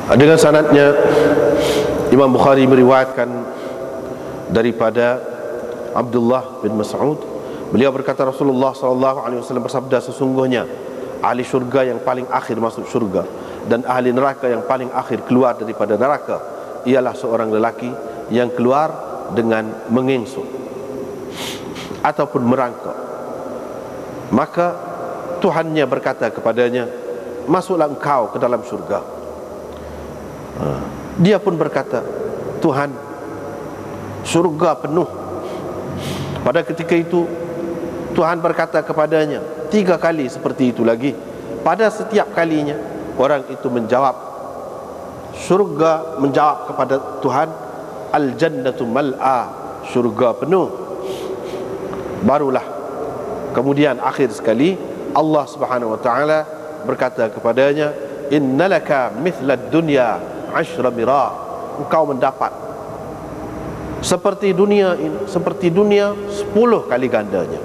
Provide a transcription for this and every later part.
Dengan sanadnya Imam Bukhari meriwayatkan daripada Abdullah bin Mas'ud, beliau berkata Rasulullah SAW bersabda, sesungguhnya ahli syurga yang paling akhir masuk syurga dan ahli neraka yang paling akhir keluar daripada neraka ialah seorang lelaki yang keluar dengan mengingsut ataupun merangkak. Maka Tuhannya berkata kepadanya, masuklah engkau ke dalam syurga. Dia pun berkata, Tuhan, syurga penuh. Pada ketika itu Tuhan berkata kepadanya 3 kali seperti itu lagi. Pada setiap kalinya orang itu menjawab, syurga menjawab kepada Tuhan, al-jannatu mal'a, syurga penuh. Barulah kemudian akhir sekali Allah Subhanahu wa taala berkata kepadanya, innalaka mithlad dunya 10 mira, engkau mendapat seperti dunia ini, seperti dunia 10 kali gandanya.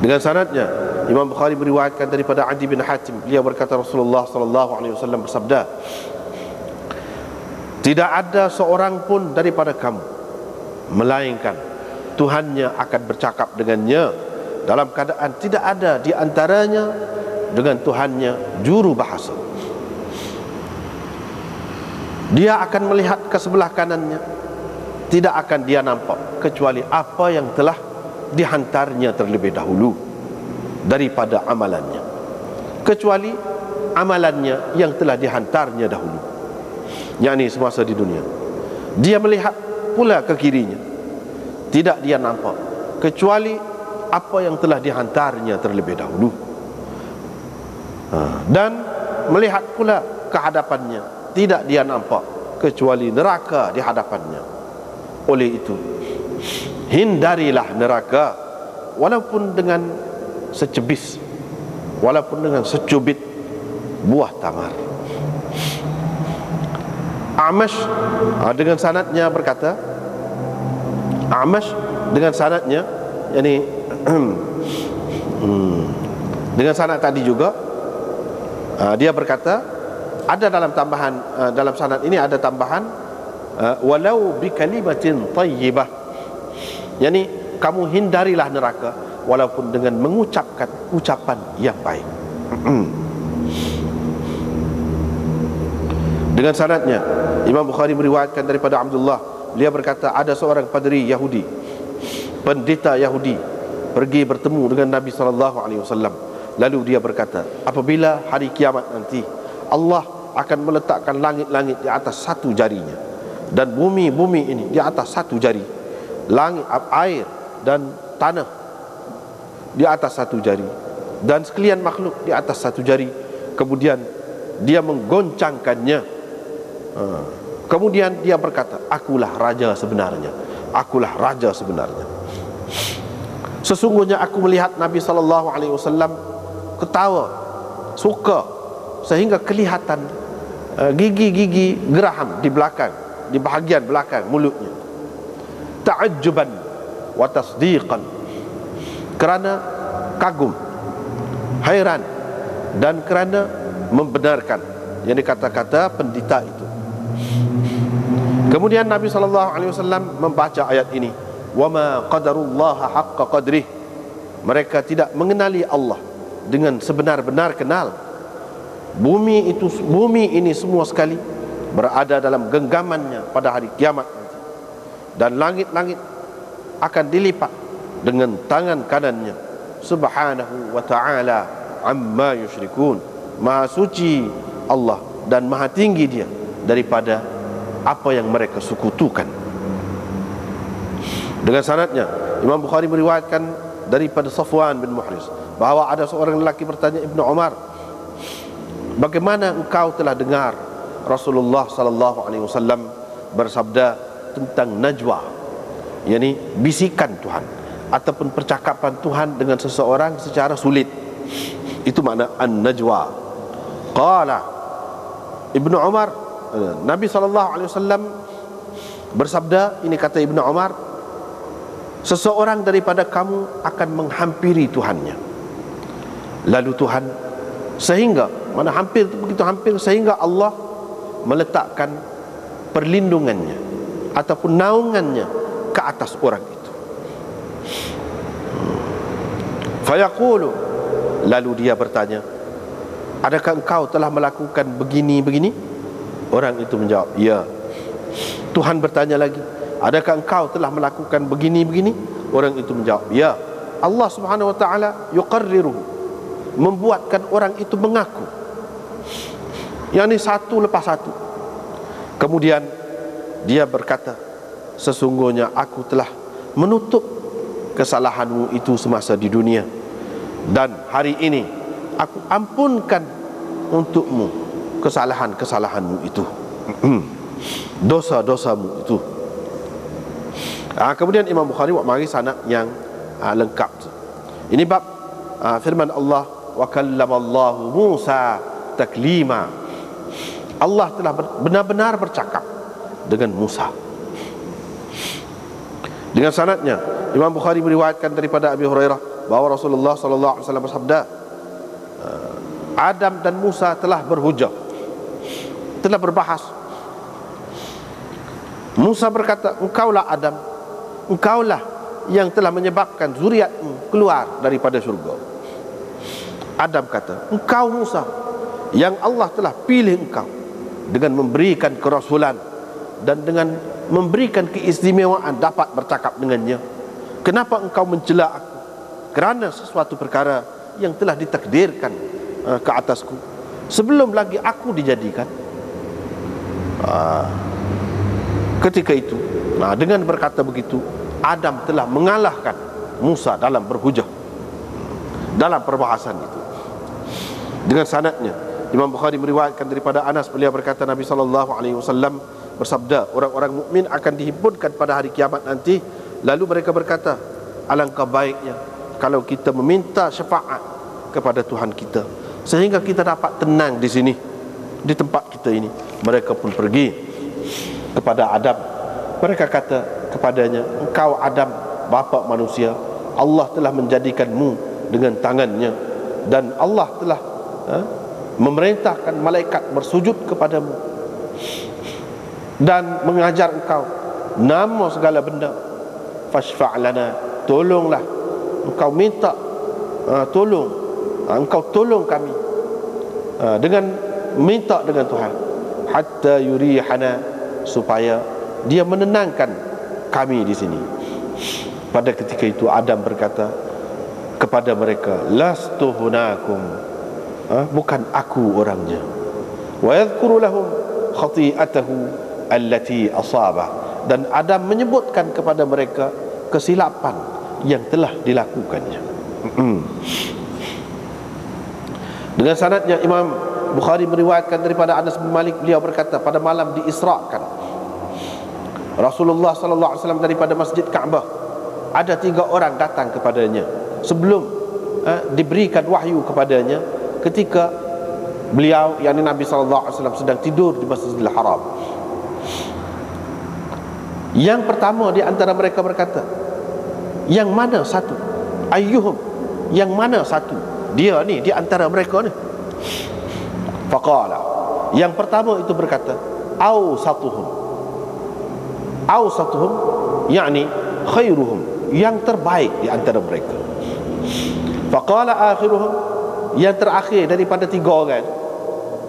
Dengan sanadnya Imam Bukhari meriwayatkan daripada Adi bin Hatim, beliau berkata Rasulullah SAW bersabda, tidak ada seorang pun daripada kamu melainkan Tuhannya akan bercakap dengannya dalam keadaan tidak ada di antaranya dengan Tuhannya juru bahasa. Dia akan melihat ke sebelah kanannya, tidak akan dia nampak kecuali apa yang telah dihantarnya terlebih dahulu daripada amalannya, kecuali amalannya yang telah dihantarnya dahulu, yakni semasa di dunia. Dia melihat pula ke kirinya, tidak dia nampak kecuali apa yang telah dihantarnya terlebih dahulu, dan melihat pula ke hadapannya, tidak dia nampak kecuali neraka di hadapannya. Oleh itu, hindarilah neraka walaupun dengan secebis, walaupun dengan secubit buah tamar. Amash dengan sanadnya berkata, Amash dengan sanadnya, yakni dengan sanad tadi juga, dia berkata, ada dalam tambahan, dalam sanad ini ada tambahan, walau bi kalimatin thayyibah, yakni kamu hindarilah neraka walaupun dengan mengucapkan ucapan yang baik. Dengan sanadnya Imam Bukhari meriwayatkan daripada Abdullah, beliau berkata, ada seorang padri Yahudi, pendeta Yahudi, pergi bertemu dengan Nabi SAW. Lalu dia berkata, apabila hari kiamat nanti Allah akan meletakkan langit-langit di atas satu jarinya dan bumi-bumi ini di atas satu jari, langit, air dan tanah di atas satu jari, dan sekalian makhluk di atas satu jari. Kemudian dia menggoncangkannya. Kemudian dia berkata, akulah raja sebenarnya, akulah raja sebenarnya. Sesungguhnya aku melihat Nabi SAW ketawa, suka, sehingga kelihatan gigi-gigi geraham di belakang, di bahagian belakang mulutnya. Ta'ajjuban wa tasdiqan, kerana kagum, hairan, dan kerana membenarkan yang dikata-kata pendeta itu. Kemudian Nabi SAW membaca ayat ini, wama qadarullaha haqqa qadrih, mereka tidak mengenali Allah dengan sebenar-benar kenal. Bumi ini semua sekali berada dalam genggamannya pada hari kiamat nanti, dan langit-langit akan dilipat dengan tangan kanannya. Subhanahu wa ta'ala amma yusyrikun, maha suci Allah dan maha tinggi dia daripada apa yang mereka sekutukan. Dengan sanadnya Imam Bukhari meriwayatkan daripada Safwan bin Muhriz bahawa ada seorang lelaki bertanya Ibnu Umar, bagaimana engkau telah dengar Rasulullah SAW bersabda tentang najwa, yakni bisikan Tuhan ataupun percakapan Tuhan dengan seseorang secara sulit. Itu makna an-najwa. Qala Ibnu Umar, Nabi SAW bersabda, ini kata Ibnu Umar, seseorang daripada kamu akan menghampiri Tuhannya, lalu Tuhan, sehingga Mana hampir, begitu hampir sehingga Allah meletakkan perlindungannya ataupun naungannya ke atas orang itu. Fayaqulu, lalu dia bertanya, adakah engkau telah melakukan begini-begini? Orang itu menjawab, ya. Tuhan bertanya lagi, adakah engkau telah melakukan begini-begini? Orang itu menjawab, ya. Allah Subhanahu wa ta'ala yuqarriru, membuatkan orang itu mengaku, yakni satu lepas satu. Kemudian dia berkata, sesungguhnya aku telah menutup kesalahanmu itu semasa di dunia, dan hari ini aku ampunkan untukmu kesalahan-kesalahanmu itu, dosa-dosamu itu. Kemudian Imam Bukhari mari sanad yang lengkap. Ini bab firman Allah, wa kallamallahu Musa taklima. Allah telah benar-benar bercakap dengan Musa. Dengan sanadnya Imam Bukhari meriwayatkan daripada Abi Hurairah bahwa Rasulullah sallallahu alaihi wasallam bersabda, Adam dan Musa telah berhujah, telah berbahas. Musa berkata, engkaulah Adam, engkaulah yang telah menyebabkan zuriatmu keluar daripada syurga. Adam kata, engkau Musa, yang Allah telah pilih engkau dengan memberikan kerasulan dan dengan memberikan keistimewaan dapat bercakap dengannya. Kenapa engkau mencela aku? Kerana sesuatu perkara yang telah ditakdirkan ke atasku sebelum lagi aku dijadikan. Ketika itu, dengan berkata begitu, Adam telah mengalahkan Musa dalam berhujah, dalam perbahasan itu. Dengan sanadnya Imam Bukhari meriwayatkan daripada Anas, beliau berkata, Nabi SAW bersabda, orang-orang mukmin akan dihimpunkan pada hari kiamat nanti, lalu mereka berkata, alangkah baiknya kalau kita meminta syafaat kepada Tuhan kita sehingga kita dapat tenang di sini, di tempat kita ini. Mereka pun pergi kepada Adam. Mereka kata kepadanya, engkau Adam, bapa manusia, Allah telah menjadikanmu dengan tangannya, dan Allah telah memerintahkan malaikat bersujud kepadamu dan mengajar engkau nama segala benda. Fashfa' lana, tolonglah, engkau minta tolong, engkau tolong kami dengan minta dengan Tuhan, hatta yurihana, supaya dia menenangkan kami di sini. Pada ketika itu Adam berkata kepada mereka, lastu hunakum, bukan aku orangnya. Wa yadhkuru lahum khati'atahu allati asabah, dan Adam menyebutkan kepada mereka kesilapan yang telah dilakukannya. Dengan sanadnya Imam Bukhari meriwayatkan daripada Anas bin Malik, beliau berkata, pada malam diisrakan Rasulullah sallallahu alaihi wasallam daripada Masjid Kaabah, ada 3 orang datang kepadanya sebelum diberikan wahyu kepadanya ketika beliau, yakni Nabi sallallahu alaihi wasallam, sedang tidur di Masjidil Haram. Yang pertama di antara mereka berkata, yang mana satu? Ayyuhum, yang mana satu? Dia ni di antara mereka ni. Faqala, yang pertama itu berkata, awsatuhum, awsatuhum yakni khairuhum, yang terbaik di antara mereka. Faqala akhiruhum, yang terakhir daripada 3 orang,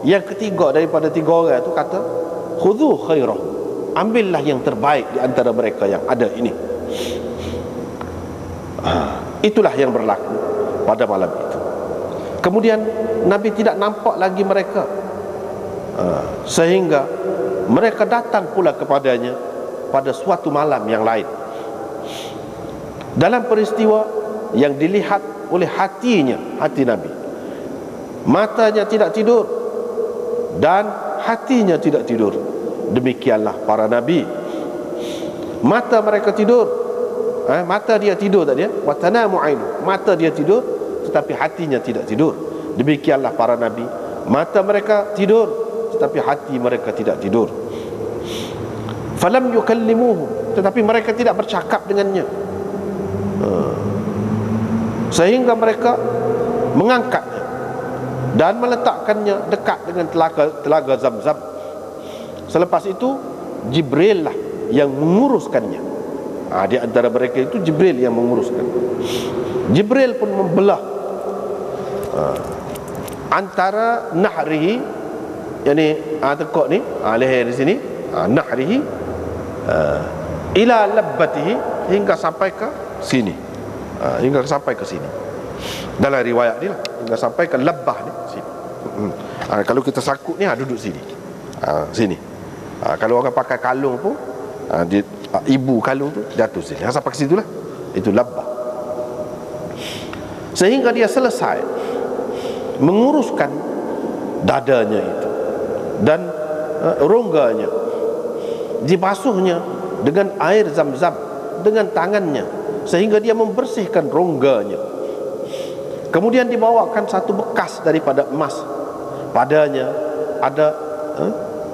yang ketiga daripada 3 orang itu kata, khudhu khairah, ambillah yang terbaik di antara mereka yang ada ini. Itulah yang berlaku pada malam itu. Kemudian Nabi tidak nampak lagi mereka, sehingga mereka datang pula kepadanya pada suatu malam yang lain, dalam peristiwa yang dilihat oleh hatinya, hati Nabi. Matanya tidak tidur dan hatinya tidak tidur. Demikianlah para Nabi. Mata mereka tidur, mata dia tidur tadi, wa tanamu ainu, mata dia tidur tetapi hatinya tidak tidur. Demikianlah para Nabi, mata mereka tidur tetapi hati mereka tidak tidur. Falam yukallimuhu, tetapi mereka tidak bercakap dengannya, sehingga mereka mengangkatnya dan meletakkannya dekat dengan telaga Zam-Zam. Selepas itu Jibril lah yang menguruskannya. Di antara mereka itu Jibril yang menguruskan. Jibril pun membelah antara nahrihi, yakni tekuk ni, leher di sini, nahrihi ila labbatihi, hingga sampai ke sini. Hingga sampai ke sini. Dalam riwayat ni lah, hingga sampai ke labbah ni, sini. Kalau kita sakut ni, duduk sini. Sini. Kalau orang pakai kalung pun, ibu kalung tu jatuh sini. Sampai ke situ lah. Itu labbah. Sehingga dia selesai menguruskan dadanya itu dan rongganya, dibasuhnya dengan air Zam-Zam dengan tangannya sehingga dia membersihkan rongganya. Kemudian dibawakan satu bekas daripada emas. Padanya ada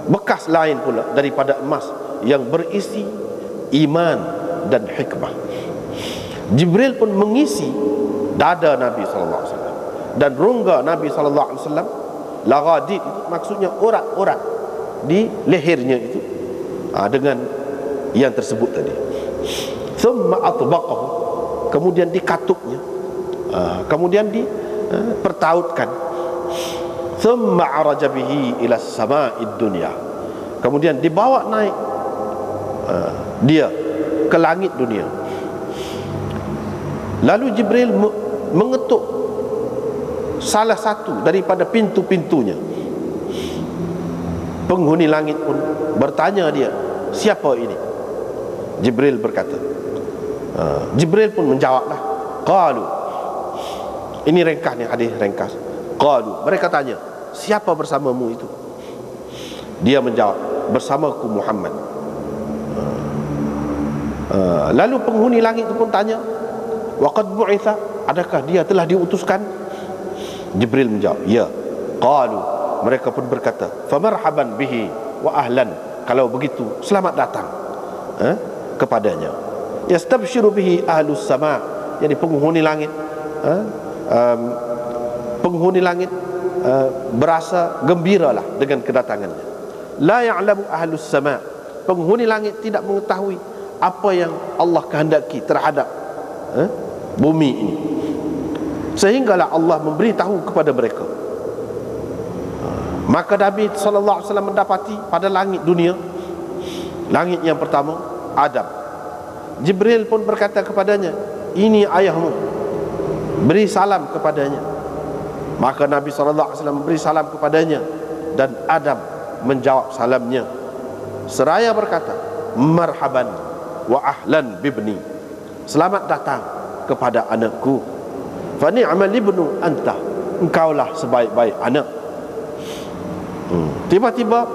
bekas lain pula daripada emas yang berisi iman dan hikmah. Jibril pun mengisi dada Nabi sallallahu alaihi wasallam dan rongga Nabi sallallahu alaihi wasallam. Laghadid itu maksudnya urat-urat di lehernya itu, dengan yang tersebut tadi. Thumma atbaqahu, kemudian dikatuknya, kemudian dipertautkan. Thumma araja bihi ila sama'id dunya, kemudian dibawa naik dia ke langit dunia. Lalu Jibril mengetuk salah satu daripada pintu-pintunya. Penghuni langit pun bertanya dia, siapa ini? Jibril berkata, Jibril pun menjawablah, qalu, ini ringkas ni, hadis ringkas. Qalu, mereka tanya, siapa bersamamu itu? Dia menjawab, bersamaku Muhammad. Lalu penghuni langit itu pun tanya, waqad bu'itha, adakah dia telah diutuskan? Jibril menjawab, ya. Qalu, mereka pun berkata, famarhaban bihi wa ahlan, kalau begitu selamat datang kepadanya. Yastabshiru bihi ahlus sama', yani penghuni langit, penghuni langit berasa gembiralah dengan kedatangannya. La ya'lamu ahlus sama', penghuni langit tidak mengetahui apa yang Allah kehendaki terhadap bumi ini, sehinggalah Allah memberitahu kepada mereka. Maka Nabi sallallahu alaihi wasallam mendapati pada langit dunia, langit yang pertama, Adam. Jibril pun berkata kepadanya, ini ayahmu, beri salam kepadanya. Maka Nabi sallallahu alaihi wasallam beri salam kepadanya dan Adam menjawab salamnya seraya berkata, marhaban wa ahlan bibni, selamat datang kepada anakku. Fa ni'mal ibnu anta, engkaulah sebaik-baik anak. Tiba-tiba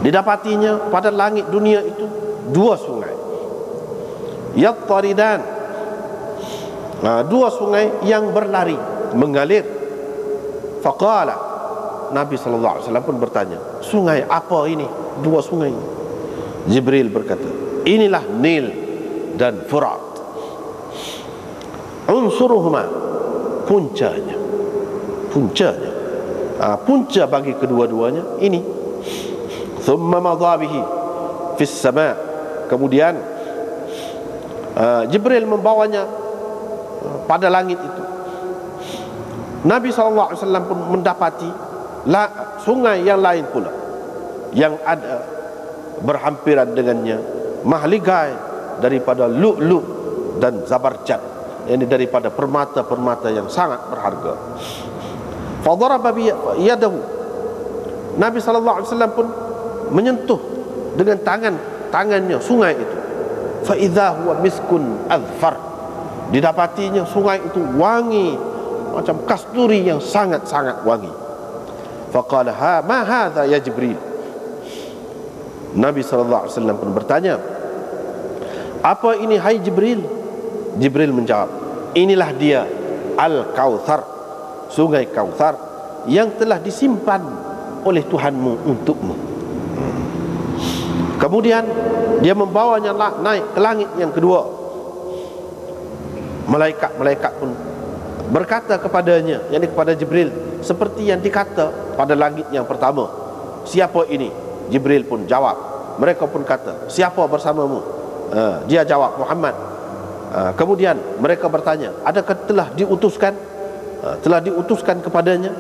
didapatinya pada langit dunia itu dua sungai, yattaridan, dua sungai yang berlari mengalir. Faqala, Nabi sallallahu alaihi wasallam pun bertanya, sungai apa ini? Dua sungai. Jibril berkata, inilah Nil dan Furat. Unsuruhuma, puncanya, punca bagi kedua-duanya ini. Thumma madha bihi fis sama', kemudian Jibril membawanya pada langit itu. Nabi sallallahu alaihi wasallam pun mendapati sungai yang lain pula yang ada berhampiran dengannya, mahligai daripada lu'lu' dan zabarjad, ini daripada permata-permata yang sangat berharga. Fadaraba bi yadahu, Nabi sallallahu alaihi wasallam pun menyentuh dengan tangannya sungai itu. Fa idza huwa miskun azfar, didapatinya sungai itu wangi macam kasturi yang sangat-sangat wangi. Faqala, ma hadza ya Jibril, Nabi sallallahu alaihi wasallam pun bertanya, apa ini hai Jibril? Jibril menjawab, inilah dia Al-Kautsar, sungai Kautsar yang telah disimpan oleh Tuhanmu untukmu. Kemudian dia membawanya naik ke langit yang kedua. Malaikat-malaikat pun berkata kepadanya, yakni kepada Jibril, seperti yang dikata pada langit yang pertama. Siapa ini? Jibril pun jawab. Mereka pun kata, siapa bersamamu? Dia jawab, Muhammad. Kemudian mereka bertanya, adakah telah diutuskan? Telah diutuskan kepadanya?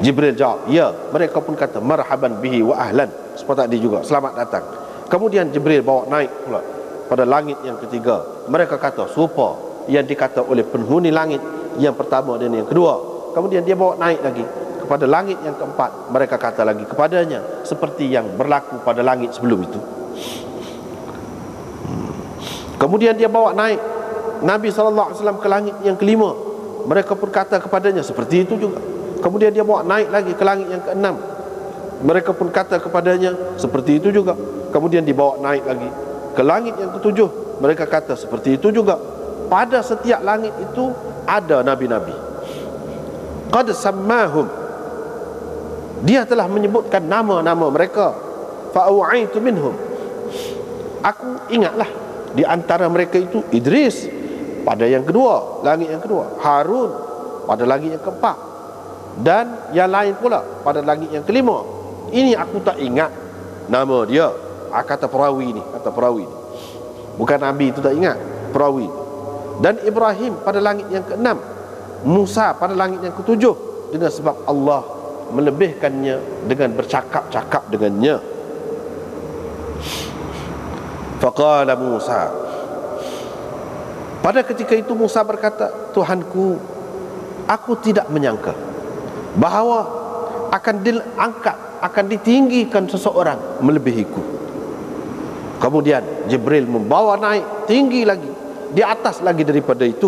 Jibril jawab, ya. Mereka pun kata, marhaban bihi wa ahlan, seperti tadi juga, selamat datang. Kemudian Jibril bawa naik pula pada langit yang ketiga. Mereka kata serupa yang dikata oleh penghuni langit yang pertama dan yang kedua. Kemudian dia bawa naik lagi kepada langit yang keempat. Mereka kata lagi kepadanya seperti yang berlaku pada langit sebelum itu. Kemudian dia bawa naik Nabi SAW ke langit yang kelima. Mereka pun kata kepadanya seperti itu juga. Kemudian dia bawa naik lagi ke langit yang keenam. Mereka pun kata kepadanya seperti itu juga. Kemudian dibawa naik lagi ke langit yang ketujuh. Mereka kata seperti itu juga. Pada setiap langit itu ada nabi-nabi. Qad sammahum, dia telah menyebutkan nama-nama mereka. Fa'awaitu minhum, aku ingatlah di antara mereka itu Idris pada yang kedua, langit yang kedua, Harun pada langit yang keempat, dan yang lain pula pada langit yang kelima. Ini aku tak ingat nama dia. Kata perawi ni, bukan Nabi itu tak ingat, perawi. Dan Ibrahim pada langit yang keenam, Musa pada langit yang ketujuh, dengan sebab Allah melebihkannya dengan bercakap-cakap dengannya. Faqala Musa, pada ketika itu Musa berkata, Tuhanku, aku tidak menyangka bahawa akan diangkat, akan ditinggikan seseorang melebihiku. Kemudian Jibril membawa naik tinggi lagi, di atas lagi daripada itu,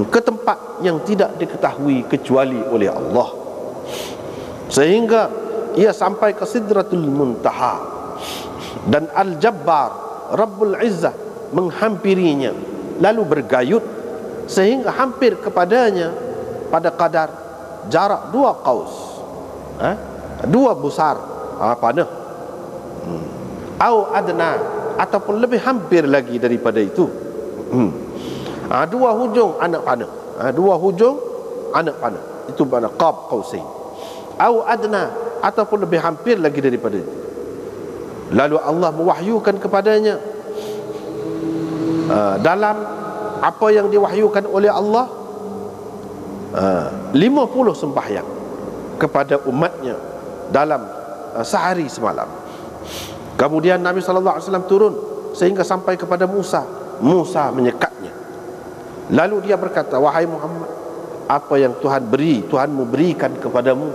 ke tempat yang tidak diketahui kecuali oleh Allah, sehingga ia sampai ke Sidratul Muntaha. Dan Al-Jabbar Rabbul Izzah menghampirinya, lalu bergayut sehingga hampir kepadanya pada kadar jarak 2 qaus, 2 busar panah, au adna, ataupun lebih hampir lagi daripada itu. 2 hujung anak panah, 2 hujung anak panah, itu makna qab qausain. Au adna, ataupun lebih hampir lagi daripada itu. Lalu Allah mewahyukan kepadanya, dalam apa yang diwahyukan oleh Allah, 50 sembahyang kepada umatnya dalam sehari semalam. Kemudian Nabi SAW turun sehingga sampai kepada Musa. Musa menyekatnya. Lalu dia berkata, wahai Muhammad, apa yang Tuhanmu berikan kepadamu,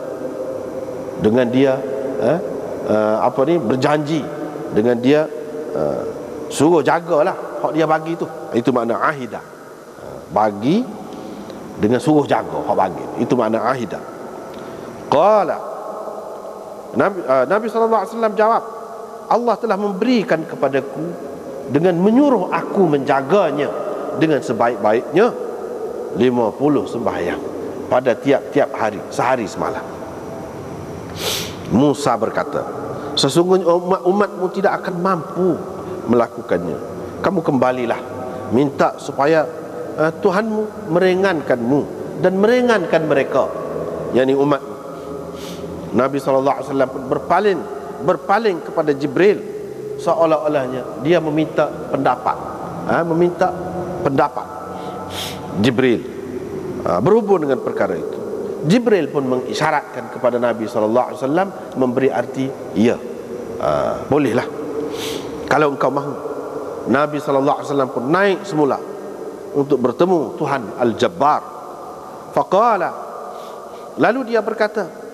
dengan dia berjanji, dengan dia suruh jagalah hak dia bagi tu. Itu makna ahidah. Bagi dengan suruh jaga hak bagi, itu makna ahidah. Qala, Nabi SAW jawab, Allah telah memberikan kepadaku dengan menyuruh aku menjaganya dengan sebaik-baiknya 50 sembahyang pada tiap-tiap hari, sehari semalam. Musa berkata, sesungguhnya umatmu tidak akan mampu melakukannya. Kamu kembalilah, minta supaya Tuhanmu meringankanmu dan meringankan mereka, yakni umat. Nabi SAW pun berpaling kepada Jibril, seolah-olahnya dia meminta pendapat, Jibril berhubung dengan perkara itu. Jibril pun mengisyaratkan kepada Nabi SAW, memberi arti, ya, bolehlah kalau engkau mahu. Nabi SAW pun naik semula untuk bertemu Tuhan Al-Jabbar. Faqala, lalu dia berkata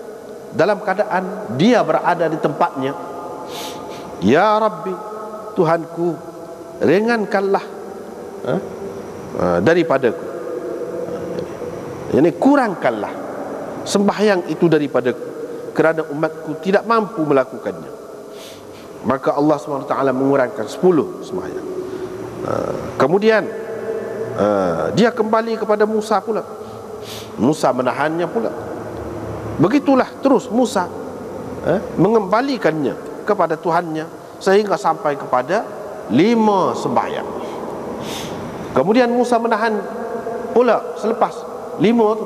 dalam keadaan dia berada di tempatnya, ya Rabbi, Tuhanku, ringankanlah daripadaku, ini kurangkanlah sembahyang itu daripadaku, kerana umatku tidak mampu melakukannya. Maka Allah SWT mengurangkan 10 sembahyang. Kemudian dia kembali kepada Musa pula. Musa menahannya pula. Begitulah terus Musa mengembalikannya kepada Tuhannya sehingga sampai kepada 5 sembahyang. Kemudian Musa menahan pula selepas 5 tu,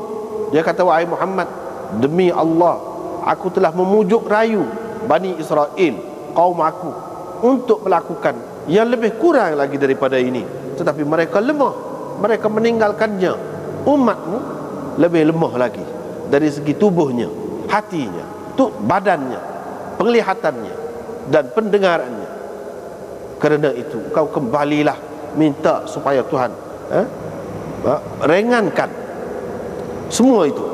Dia kata, wahai Muhammad, demi Allah, aku telah memujuk rayu Bani Israel, kaum aku, untuk melakukan yang lebih kurang lagi daripada ini, tetapi mereka lemah, mereka meninggalkannya. Umatmu lebih lemah lagi dari segi tubuhnya, hatinya, badannya, penglihatannya dan pendengarannya. Kerana itu kau kembalilah, minta supaya Tuhan ringankan semua itu.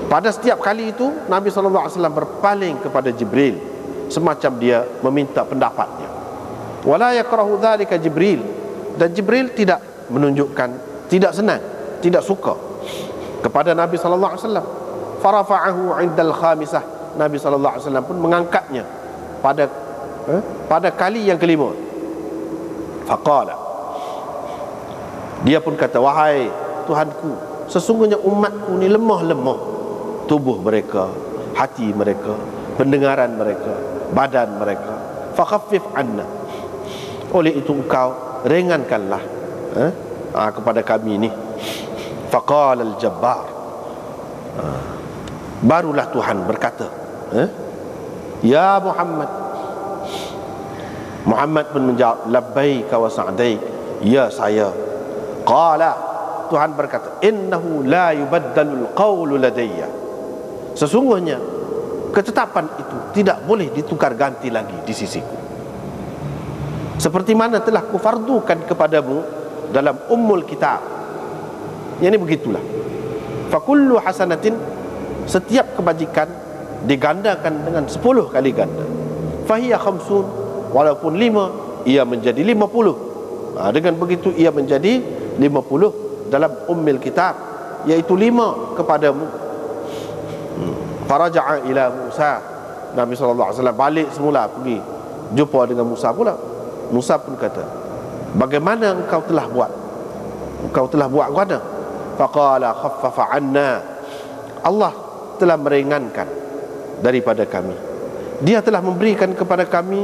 Pada setiap kali itu Nabi SAW berpaling kepada Jibril, semacam dia meminta pendapatnya. Wala yakrahu dzalika Jibril, dan Jibril tidak menunjukkan tidak senang, tidak suka kepada Nabi SAW. Farafa'ahu 'indal khamisah, Nabi SAW pun mengangkatnya pada kali yang kelima. Faqala, dia pun kata, wahai Tuhanku, sesungguhnya umatku ni lemah-lemah, tubuh mereka, hati mereka, pendengaran mereka, badan mereka. Fakhaffif anna, oleh itu engkau ringankanlah kepada kami ni. Faqala al-jabbar, barulah Tuhan berkata, ya Muhammad. Muhammad pun menjawab, labbaika wa sa'daik, ya saya. Qala, Tuhan berkata, innahu la yubaddalul qawlu ladayya, sesungguhnya ketetapan itu tidak boleh ditukar ganti lagi di sisiku, seperti mana telah kufardukan kepadamu dalam ummul kitab. Yang ini begitulah. Fakullu hasanatin, setiap kebajikan digandakan dengan 10 kali ganda. Fahiya khamsun, walaupun 5 ia menjadi 50. Dengan begitu ia menjadi 50 dalam ummul kitab, iaitu 5 kepadamu. Faraja'a ila Musa, Nabi SAW balik semula pergi jumpa dengan Musa pula. Musa pun kata, bagaimana engkau telah buat? Engkau telah buat mana? Faqala khaffafa anna, Allah telah meringankan daripada kami. Dia telah memberikan kepada kami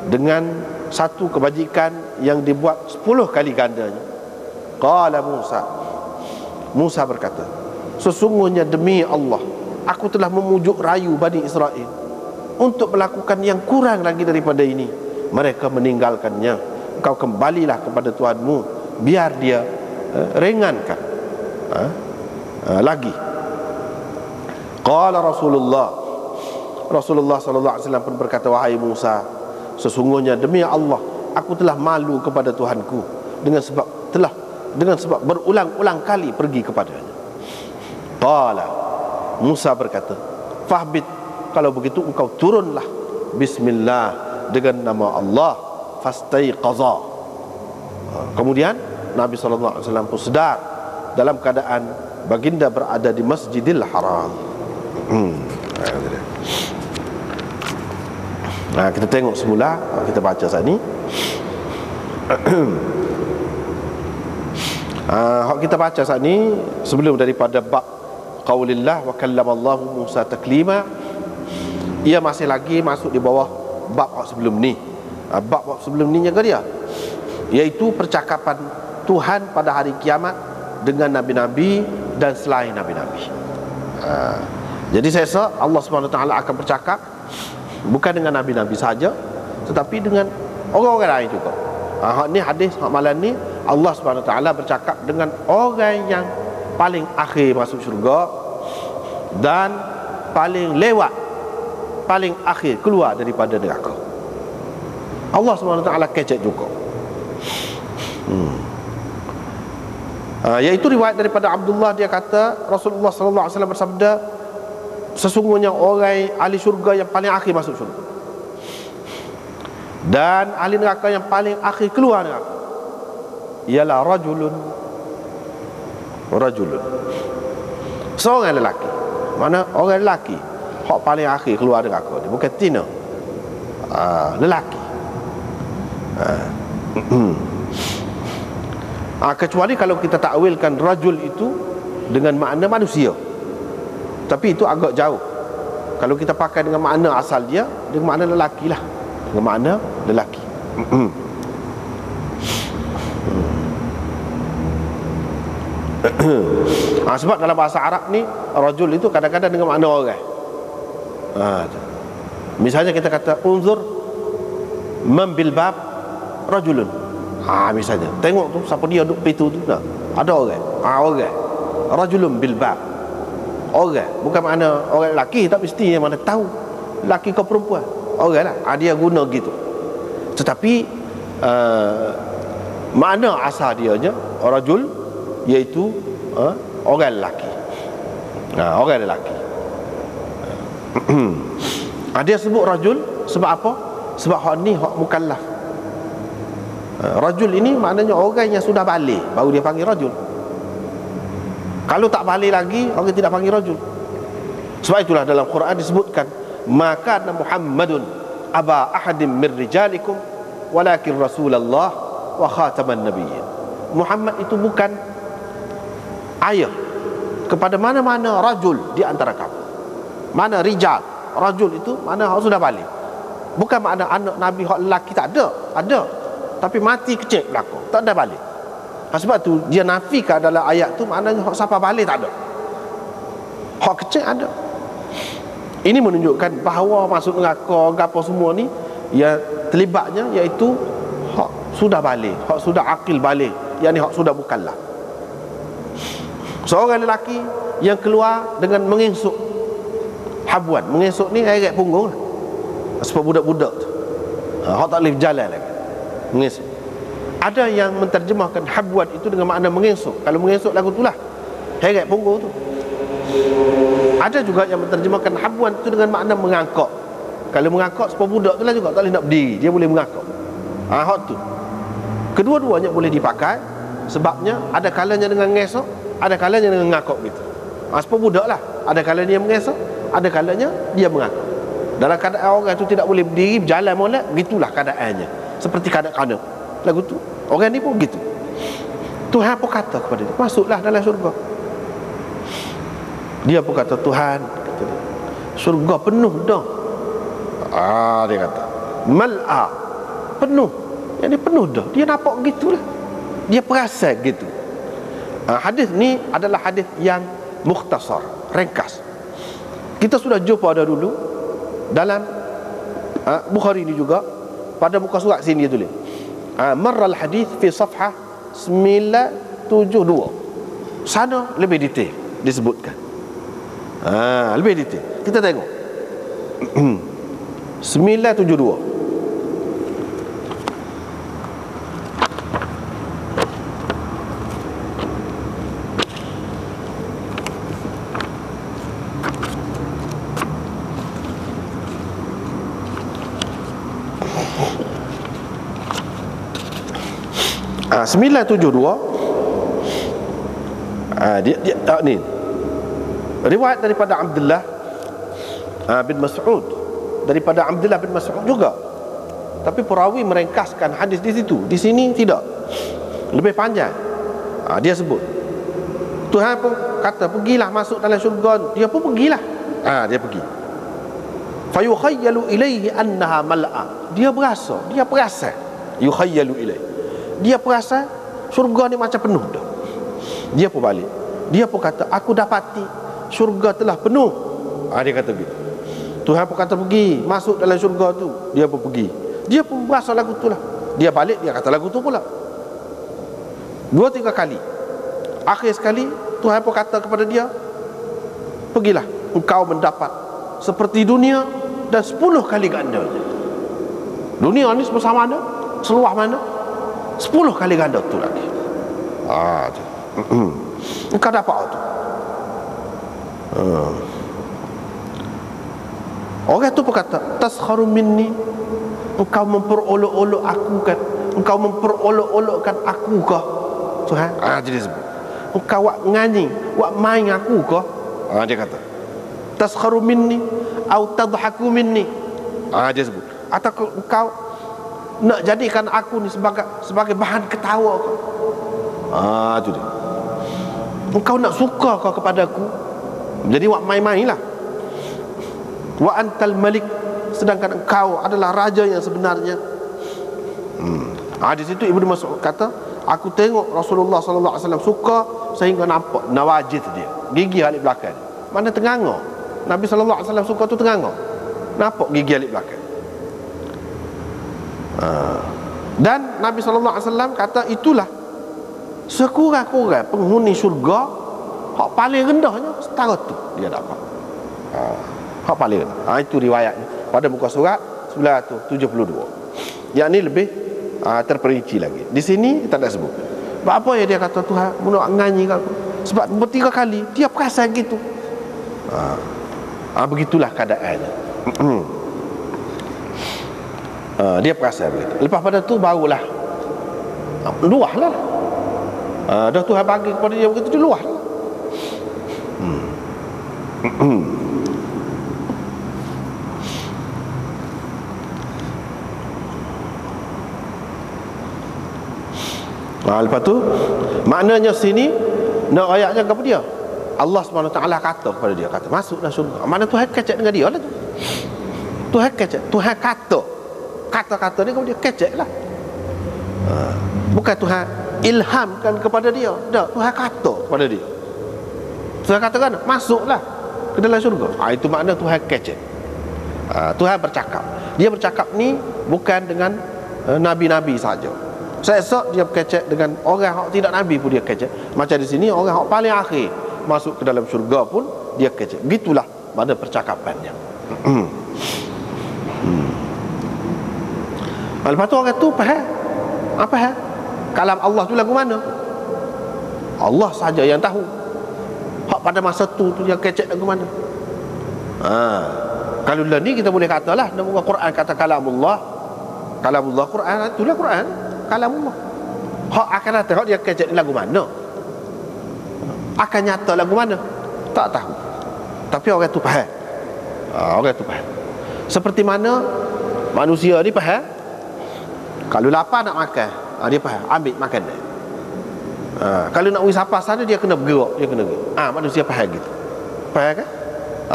dengan satu kebajikan yang dibuat 10 kali gandanya. Qala Musa, Musa berkata, sesungguhnya demi Allah, aku telah memujuk rayu Bani Israel untuk melakukan yang kurang lagi daripada ini. Mereka meninggalkannya. Kau kembalilah kepada Tuhanmu, biar dia ringankan lagi. Qala Rasulullah sallallahu alaihi wasallam pun berkata, wahai Musa, sesungguhnya demi Allah, aku telah malu kepada Tuhanku dengan sebab berulang-ulang kali pergi kepadanya. Qala, Musa berkata, fahbit, kalau begitu engkau turunlah, bismillah, dengan nama Allah, fastaiqaza. Kemudian Nabi SAW pun sedar dalam keadaan baginda berada di Masjidil Haram. Kita tengok semula, kita baca saat ni. Kita baca saat ni sebelum daripada bab qaulillah wa kallamallahu Musa taklima, ia masih lagi masuk di bawah bab sebelum ni. Bab sebelum ni jaga dia, iaitu percakapan Tuhan pada hari kiamat dengan nabi-nabi dan selain nabi-nabi. Jadi saya rasa Allah SWT akan bercakap bukan dengan nabi-nabi saja, tetapi dengan orang-orang lain juga. Ni hadis malam ni Allah SWT bercakap dengan orang yang paling akhir masuk syurga dan paling lewat, paling akhir keluar daripada neraka. Allah SWT kecek juga. Iaitu riwayat daripada Abdullah, dia kata Rasulullah SAW bersabda, sesungguhnya orang ahli syurga yang paling akhir masuk syurga dan ahli neraka yang paling akhir keluar neraka ialah rajulun, seorang lelaki. Mana orang lelaki hak paling akhir keluar neraka, dia bukan tina, lelaki. Kecuali kalau kita takwilkan rajul itu dengan makna manusia, tapi itu agak jauh. Kalau kita pakai dengan makna asal dia, dengan makna lelaki lah, dengan makna lelaki. Sebab dalam bahasa Arab ni rajul itu kadang-kadang dengan makna orang. Misalnya kita kata unzur man bil bab rajulun. Misalnya tengok tu siapa dia duduk pintu tu. Ada orang. Orang. Rajulun bil bab. Orang. Bukan makna orang lelaki, tak mesti yang mana tahu lelaki ke perempuan. Orang lah. Dia guna gitu. Tetapi makna asal dianya rajul iaitu orang lelaki. Orang lelaki. Dia sebut rajul sebab apa? Sebab hak ni hak mukallaf. Rajul ini maknanya orang yang sudah balik, baru dia panggil rajul. Kalau tak balik lagi, orang tidak panggil rajul. Sebab itulah dalam Quran disebutkan, maka Muhammadun aba ahadim min rijalikum walakin Rasulullah wa khataman nabiyyin. Muhammad itu bukan ayah kepada mana-mana rajul di antara kamu. Mana rijal, rajul itu mana hak sudah balik. Bukan makna anak Nabi hak lelaki, tak ada. Ada, tapi mati kecil belakang, tak ada balik. Sebab tu dia nafikan dalam ayat tu maknanya hak siapa balik tak ada. Hak kecil ada. Ini menunjukkan bahawa masuk neraka apa semua ni yang terlibatnya iaitu hak sudah balik, hak sudah akil balik, yakni hak sudah mukallaf. Seorang lelaki yang keluar dengan mengesuk habuan. Mengesuk ni heret punggung lah. Sebab budak-budak tu hak tak boleh berjalan lagi. Mengesuk. Ada yang menterjemahkan habuan itu dengan makna mengesuk. Kalau mengesuk lagu tu lah heret punggung tu. Ada juga yang menterjemahkan habuan itu dengan makna mengangkok. Kalau mengangkok sebab budak tu lah juga tak boleh nak berdiri, dia boleh mengangkok. Hak tu. Kedua-duanya boleh dipakai. Sebabnya ada kalanya dengan ngesok, ada kalanya dengan ngakok gitu. Sebab budak lah, ada kalanya dia mengesok, ada kalanya dia mengangkok. Dalam keadaan orang itu tidak boleh berdiri, berjalan molek, begitulah keadaannya. Seperti kanak-kanak lagu tu. Orang ni pun begitu. Tuhan pun kata kepada dia, masuklah dalam syurga. Dia pun kata, Tuhan, kata dia, syurga penuh dah. Dia kata mal'a, penuh. Yang ni penuh dah. Dia nampak gitulah, dia perasan gitu. Hadis ni adalah hadis yang mukhtasar, ringkas. Kita sudah jumpa dah dulu dalam Bukhari ni juga, pada muka surat sini dia tulis marral hadis fi safhah 972. Sana lebih detail disebutkan. Lebih detail. Kita tengok 972. Ah, 972 ni riwayat daripada Abdullah bin Mas'ud, daripada Abdullah bin Mas'ud juga, tapi perawi meringkaskan hadis di situ. Di sini tidak, lebih panjang. Dia sebut Tuhan pun kata pergilah masuk dalam syurga. Dia pun pergilah. Dia pergi. Fayukhayyalu ilaihi annaha mal'a. Dia berasa, dia perasan. Yukhayyalu ilaihi, dia perasan syurga ni macam penuh dah. Dia pun balik. Dia pun kata, aku dapati syurga telah penuh. Dia kata begitu. Tuhan pun kata pergi masuk dalam syurga tu. Dia pun pergi. Dia pun berasa lagu tu lah. Dia balik, dia kata lagu tu pula 2-3 kali. Akhir sekali Tuhan pun kata kepada dia, pergilah, engkau mendapat seperti dunia dan 10 kali gandanya. Dunia ni sebesar mana, seluas mana, 10 kali ganda tu lagi. Engkau dapat tu. Orang tu pun kata, taskharu minni, engkau memperolok-olok aku kan, engkau memperolok-olokkan aku kah Tuhan? Jadi sebut, engkau wak ngani, wak main aku kah? Dia kata, taskharu minni au tadhaku minni. Dia sebut, atau engkau nak jadikan aku ni sebagai bahan ketawa kau? Itu dia. Engkau nak suka kau kepada aku, jadi wak main-main lah. Wa antal malik, sedangkan engkau adalah raja yang sebenarnya. Di situ Ibnu Mas'ud kata, Aku tengok Rasulullah sallallahu alaihi wasallam suka sehingga nampak nawajid dia, gigi alik belakang. Mana tenganga? Nabi sallallahu alaihi wasallam suka tu tenganga. Nampak gigi alik belakang. Dan Nabi sallallahu alaihi wasallam kata itulah sekurang-kurang penghuni syurga hak paling rendahnya setara tu dia dapat. Hak paling rendah. Itu riwayatnya pada muka surat 972. Yang ni lebih terperinci lagi. Di sini kita tak sebut. Sebab apa ya dia kata Tuhan nak nganyi ke aku? Sebab bertiga kali dia perasan gitu. Begitulah keadaannya. Dia perasan begitu. Lepas pada tu barulah luahlah. Dah Tuhan bagi kepada dia begitu, dia luahlah. Lepas tu maknanya sini nak ayatnya kepada dia, Allah SWT kata kepada dia, kata masuklah syurga. Mana Tuhan kecek dengan dia lah tu. Tuhan kecek, Tuhan kata-kata dia kepada dia, kecek lah. Bukan Tuhan ilhamkan kepada dia, tak, Tuhan kata kepada dia. Tuhan katakan masuklah ke dalam syurga. Itu makna Tuhan kecek. Tuhan bercakap. Dia bercakap ni bukan dengan nabi-nabi saja. Esok dia kecek dengan orang yang tidak nabi pun dia kecek. Macam di sini orang yang paling akhir masuk ke dalam syurga pun dia kecek. Begitulah mana percakapannya. Lepas tu orang tu faham. Apa hal? Kalam Allah tu lagu mana? Allah saja yang tahu. Hak pada masa tu dia kecek lagu mana? Kalau lah ni kita boleh katalah dalam Quran kata kalamullah. Kalamullah Quran, itulah Quran. Kalamullah. Hak akan datang, hak dia kecek lagu mana? Akan nyata lagu mana? Tak tahu. Tapi orang tu faham. Orang tu faham. Seperti mana manusia ni faham. Kalau lapar nak makan, dia faham, ambil makan dia. Kalau nak wisapa sana dia kena bergerak, dia kena gerak. Manusia faham gitu. Faham kan?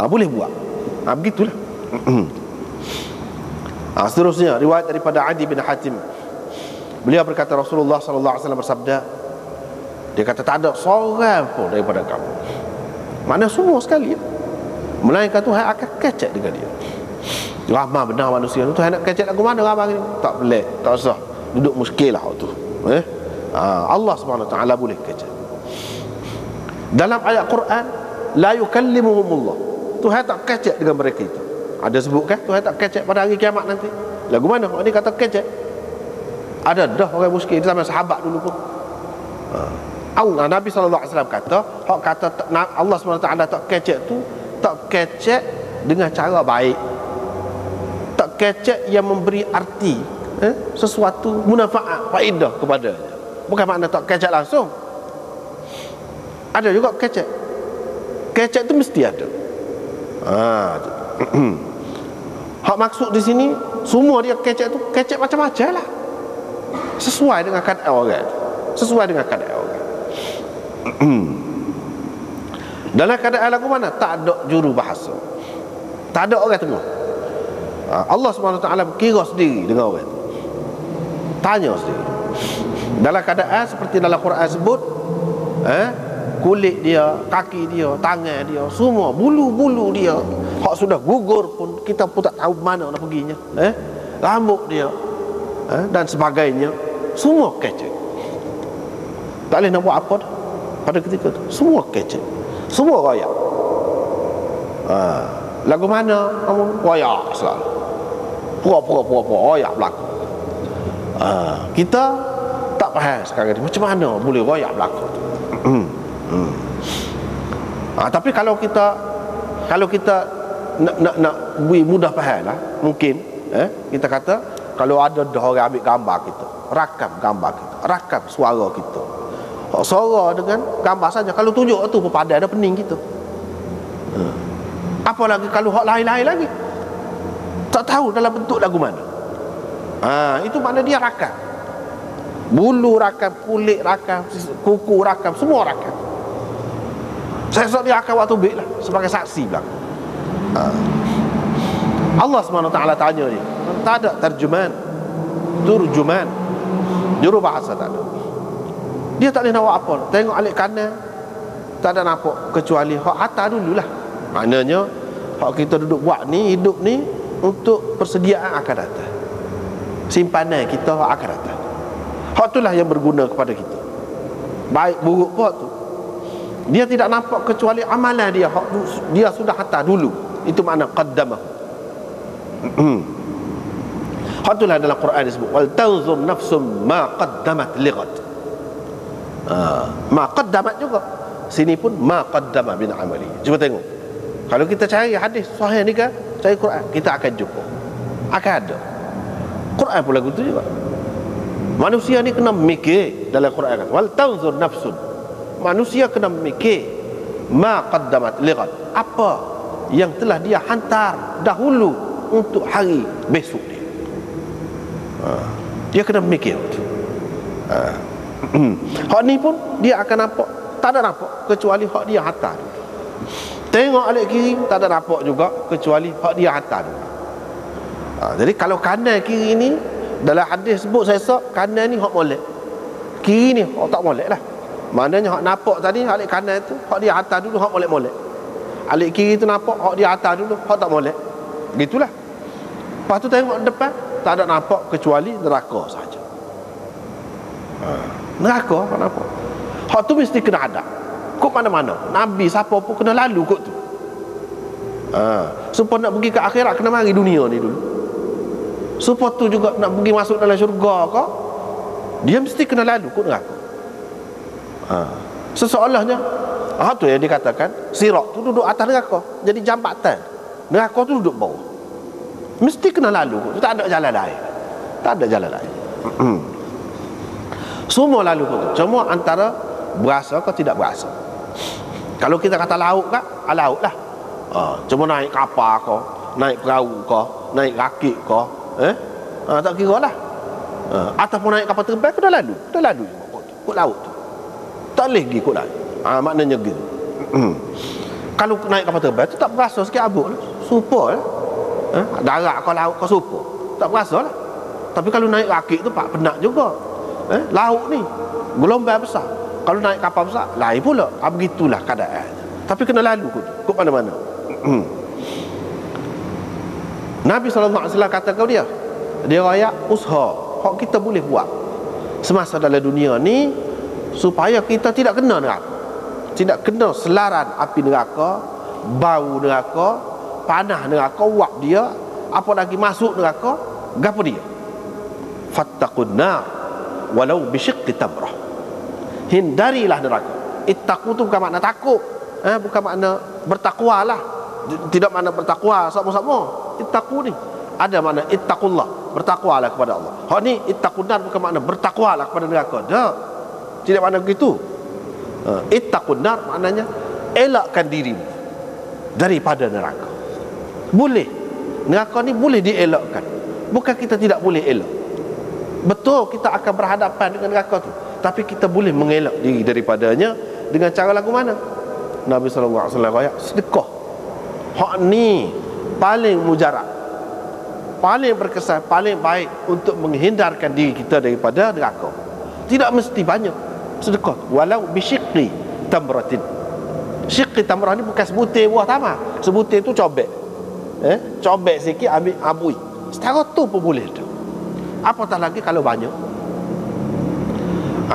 Boleh buat. Begitulah. Seterusnya riwayat daripada Adi bin Hatim. Beliau berkata Rasulullah sallallahu alaihi wasallam bersabda, dia kata tak ada seorang pun daripada kamu, mana semua sekali, melainkan Tuhan akan kecek dengan dia. Ramah benar manusia tu. Tuhan nak kecek lagu mana ramah ni? Tak boleh, tak usah duduk muskil lah tu. Allah SWT boleh kecek. Dalam ayat Quran, la yukallimuhumullah, Tuhan tak kecek dengan mereka itu. Ada sebutkan Tuhan tak kecek pada hari kiamat nanti. Lagu mana? Ini kata kecek. Ada dah orang muskil di zaman sahabat dulu pun. Nabi SAW kata, hak kata Allah SWT tak kecek tu, tak kecek dengan cara baik, tak kecek yang memberi arti sesuatu munafaat, faedah kepadanya. Bukan makna tak kecek langsung. Ada juga kecek. Kecek tu mesti ada. Hak maksud di sini semua dia kecek tu kecek macam-macam lah, sesuai dengan keadaan orang, sesuai dengan keadaan orang. Dalam keadaan lagu mana? Tak ada juru bahasa, tak ada orang tengah. Allah SWT kira sendiri dengan orang tu, tanya sendiri. Dalam keadaan seperti dalam Quran sebut, kulit dia, kaki dia, tangan dia, semua bulu-bulu dia, hak sudah gugur pun kita pun tak tahu mana nak perginya. Rambut dia, dan sebagainya, semua kecek. Tak boleh nak buat apa dah. Pada ketika tu semua kecek, semua royak. Lagu mana kamu royak selalu, pura-pura royak berlaku. Kita tak faham sekarang ni macam mana boleh royak berlaku tu. Tapi kalau kita nak mudah faham lah, mungkin kita kata kalau ada dah orang ambil gambar kita, rakam gambar kita, rakam suara kita, suara dengan gambar saja, kalau tunjuk tu pun padan ada pening kita. Apalagi kalau hak lain-lain lagi, tak tahu dalam bentuk lagu mana. Itu makna dia rakam. Bulu rakam, kulit rakam, kuku rakam, semua rakam. Saya dia akan waktu baik lah sebagai saksi belakang. Allah SWT tanya dia, tak ada terjemahan, turjuman, juru bahasa tak ada. Dia tak boleh nak buat apa. Tengok alik kanan, tak ada nampak kecuali hak atas dululah. Maknanya hak kita duduk buat ni, hidup ni untuk persediaan akan datang. Simpanan kita hak akan datang. Hak itulah yang berguna kepada kita. Baik buruk pun tu, dia tidak nampak kecuali amalan dia. Hak dia sudah hantar dulu. Itu makna qaddamah. Hak itulah dalam Quran disebut wal tanzur nafsum ma qaddamat lighad. Ma qaddamat juga. Sini pun ma qaddama bin amali. Cuba tengok. Kalau kita cari hadis sahih ni kan, cari Quran, kita akan jumpa. Akan ada. Quran pun lagu tu juga. Manusia ni kena mikir dalam Quran kan. Wal tanzur nafsun. Manusia kena mikir ma qaddamat lighad. Apa yang telah dia hantar dahulu untuk hari besok dia. Dia kena mikir. Hak ni pun dia akan nampak. Tak ada nampak kecuali hak dia hantar. Tengok alik kiri, tak ada nampak juga kecuali hak dia hantar. Jadi kalau kanan kiri ni, dalam hadis sebut saya kanan ni hak molek, kiri ni hak tak molek lah. Maknanya hak nampak tadi alik kanan tu hak dia hantar dulu, hak molek-molek. Alik kiri tu nampak hak dia hantar dulu, hak tak molek. Gitulah. Lepas tu tengok depan, tak ada nampak kecuali neraka saja. Neraka hak nampak. Hak tu mesti kena ada. Kok mana-mana Nabi siapa pun kena lalu kot tu. Supaya nak pergi ke akhirat kena mari dunia ni dulu. Supaya tu juga nak pergi masuk dalam syurga ke, dia mesti kena lalu kot neraka. Seseolahnya tu yang dikatakan sirat tu duduk atas neraka, jadi jambatan. Neraka tu duduk bawah. Mesti kena lalu kot. Tak ada jalan lain. Tak ada jalan lain. Semua lalu kot. Cuma antara berasa ke tidak berasa. Kalau kita kata laut kan, laut lah. Cuma naik kapal ke, naik perahu ke, naik rakit ke, tak kira lah. Ataupun naik kapal terbang ke, dah lalu kot laut tu. Tak boleh pergi kot laut. Maknanya gitu. Kalau naik kapal terbang tu tak berasa sikit abuk lah. Super lah. Darat ke laut ke super, tak berasa lah. Tapi kalau naik rakit tu pak penat juga. Laut ni gelombang besar. Kalau naik kapal besar lain pula. Begitulah keadaan. Tapi kena lalu kot mana-mana. Nabi SAW kata kau dia raya usaha hak kita boleh buat semasa dalam dunia ni supaya kita tidak kena neraka, tidak kena selaran api neraka, bau neraka, panah neraka, wak dia, apa lagi masuk neraka, gapo dia. Fattaqun nar walau bisyiqqi tamrah. Hindarilah neraka. Ittaqu tu bukan makna takut, bukan makna bertakwa lah. Tidak makna bertakwa sama-sama. Ittaqu ni ada makna ittaqullah, bertakwalah kepada Allah. Hak ni ittaqun nar bukan makna bertakwalah kepada neraka. Dah. Tidak makna begitu. Ittaqun nar maknanya elakkan dirimu daripada neraka. Boleh. Neraka ni boleh dielakkan. Bukan kita tidak boleh elak. Betul kita akan berhadapan dengan neraka tu, tapi kita boleh mengelak diri daripadanya dengan cara lagu mana? Nabi SAW kata sedekah. Hak ni paling mujarab, paling berkesan, paling baik untuk menghindarkan diri kita daripada neraka. Tidak mesti banyak sedekah, walau bisyiqqi tamratin. Syiqqi tamrah ni bukan sebutir buah tamar. Sebutir tu cobek. Cobek sikit ambil abui. Setara tu pun boleh dah. Apatah lagi kalau banyak.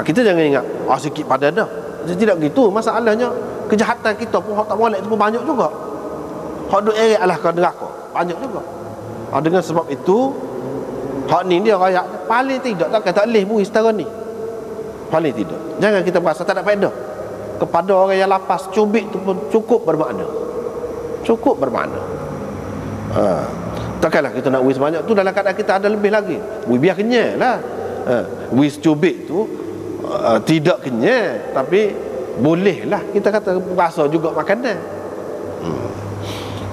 Kita jangan ingat sikit pada dah. Tidak gitu. Masalahnya kejahatan kita pun hak tak molek tu pun banyak juga. Hak duk eret alah ke neraka banyak juga. Dengan sebab itu hak ni dia rakyat paling tidak tak boleh bui setara ni. Paling tidak. Jangan kita berasa tak ada faedah. Kepada orang yang lapas cubit tu pun cukup bermakna. Cukup bermakna. Takkanlah kita nak wis banyak tu dalam keadaan kita ada lebih lagi. Biar kenyal lah. Wis cubit tu tidak kenyal, tapi bolehlah kita kata rasa juga makanan.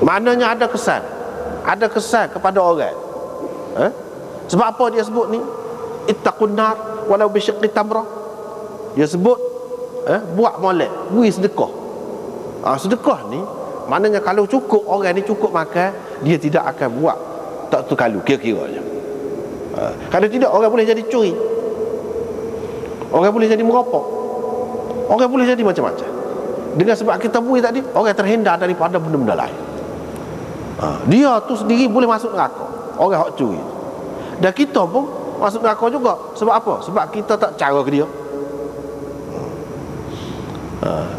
Maknanya ada kesan. Ada kesan kepada orang. Sebab apa dia sebut ni? Ittaqun nar walau bisyiqqi tamrah. Dia sebut buat molek, beri sedekah. Sedekah ni maknanya kalau cukup orang ni cukup makan, dia tidak akan buat tak terkalu kira-kiranya. Kalau tidak orang boleh jadi curi, orang boleh jadi merampok, Orang boleh jadi macam-macam. Dengan sebab kita bui tadi, orang terhindar daripada benda-benda lain. Dia tu sendiri boleh masuk neraka, orang hak curi. Dan kita pun masuk neraka juga. Sebab apa? Sebab kita tak cara ke dia.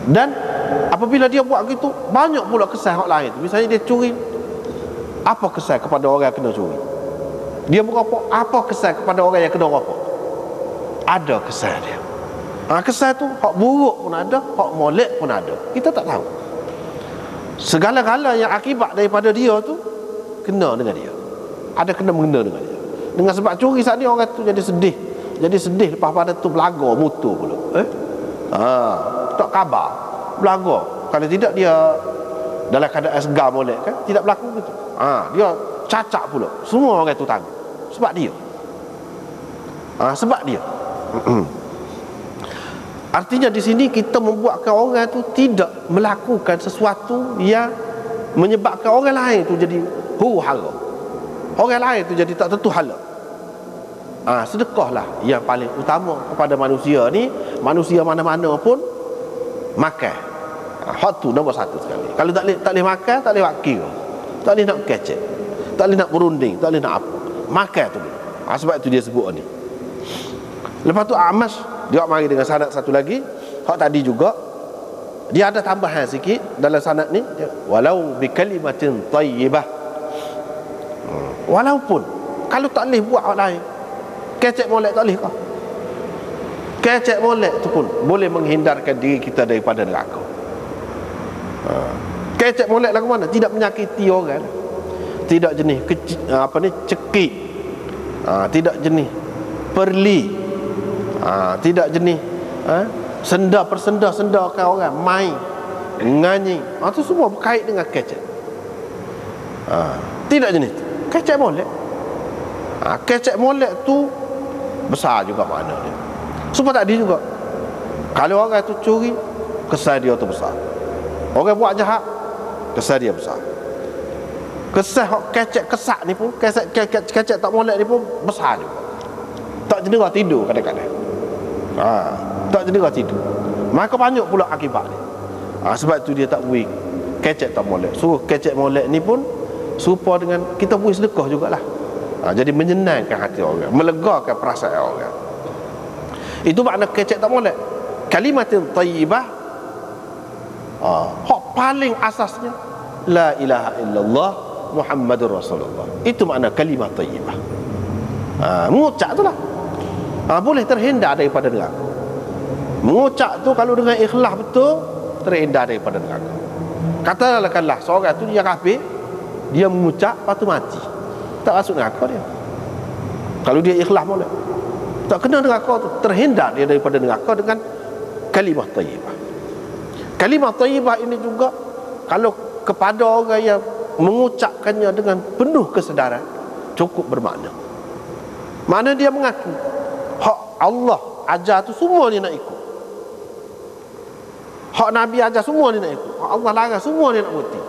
Dan apabila dia buat gitu, banyak pula kesan hak lain. Misalnya dia curi, apa kesan kepada orang yang kena curi? Dia merokok, apa kesan kepada orang yang kena rokok? Ada kesan dia. Kesan tu hak buruk pun ada, hak molek pun ada. Kita tak tahu. Segala-gala yang akibat daripada dia tu kena dengan dia. Ada kena mengena dengan dia. Dengan sebab curi saat ni orang tu jadi sedih. Jadi sedih lepas pada tu belaga motor pula. Tak khabar belaga. Kalau tidak dia dalam keadaan segar molek kan, tidak berlaku gitu. Dia cacat pula. Semua orang tu tanggung. Sebab dia. Sebab dia. Artinya di sini kita membuatkan orang tu tidak melakukan sesuatu yang menyebabkan orang lain tu jadi huru hara. Orang lain tu jadi tak tentu hala. Sedekahlah yang paling utama kepada manusia ni. Manusia mana-mana pun makan. Hak tu nombor satu sekali. Kalau tak boleh makan, tak boleh wakil, tak boleh nak kecek, tak boleh nak berunding, tak boleh nak apa. Makan tu dulu. Sebab itu dia sebut ni. Lepas tu Amash dia mari dengan sanad satu lagi. Hak tadi juga dia ada tambahan sikit dalam sanad ni, walau bi kalimatin thayyibah. Walaupun kalau tak boleh buat orang lain, kecek molek tak boleh kau. Kecek molek tu pun boleh menghindarkan diri kita daripada neraka. Kecek molek lah ke mana? Tidak menyakiti orang. Tidak jenis cekik. Tidak jenis perli. Tidak jenis senda-persenda-sendakan orang, main, nganyi. Itu semua berkait dengan kecek. Tidak jenis tu. Kecek molek. Kecek molek tu besar juga makna dia. Supaya tadi juga, kalau orang tu curi, kesan dia tu besar. Orang buat jahat, kesan dia besar. Kesan kecek kesak ni pun, kecek tak molek ni pun besar juga. Tak cedera tidur kadang-kadang. Tak cedera tidur. Maka banyak pula akibat ni. Sebab tu dia tak bui kecek tak molek. Suruh kecek molek ni pun serupa dengan kita bui sedekah jugalah. Jadi menyenangkan hati orang, melegakan perasaan orang. Itu makna kecek tak molek. Kalimatin thayyibah, hak paling asasnya la ilaha illallah Muhammadur Rasulullah. Itu makna kalimat thayyibah. Mengucap tu lah, boleh terhindar daripada neraka. Mengucap tu kalau dengan ikhlas betul, terhindar daripada neraka. Katakanlah seorang tu dia kafir, dia mengucap lepas tu mati, tak masuk neraka dia. Kalau dia ikhlas molek, tak kena neraka tu, terhindar dia daripada neraka dengan kalimah thayyibah. Kalimah thayyibah ini juga kalau kepada orang yang mengucapkannya dengan penuh kesedaran, cukup bermakna. Mana dia mengaku hak Allah ajar tu semua dia nak ikut, hak Nabi ajar semua dia nak ikut, hak Allah larang semua dia nak berhenti,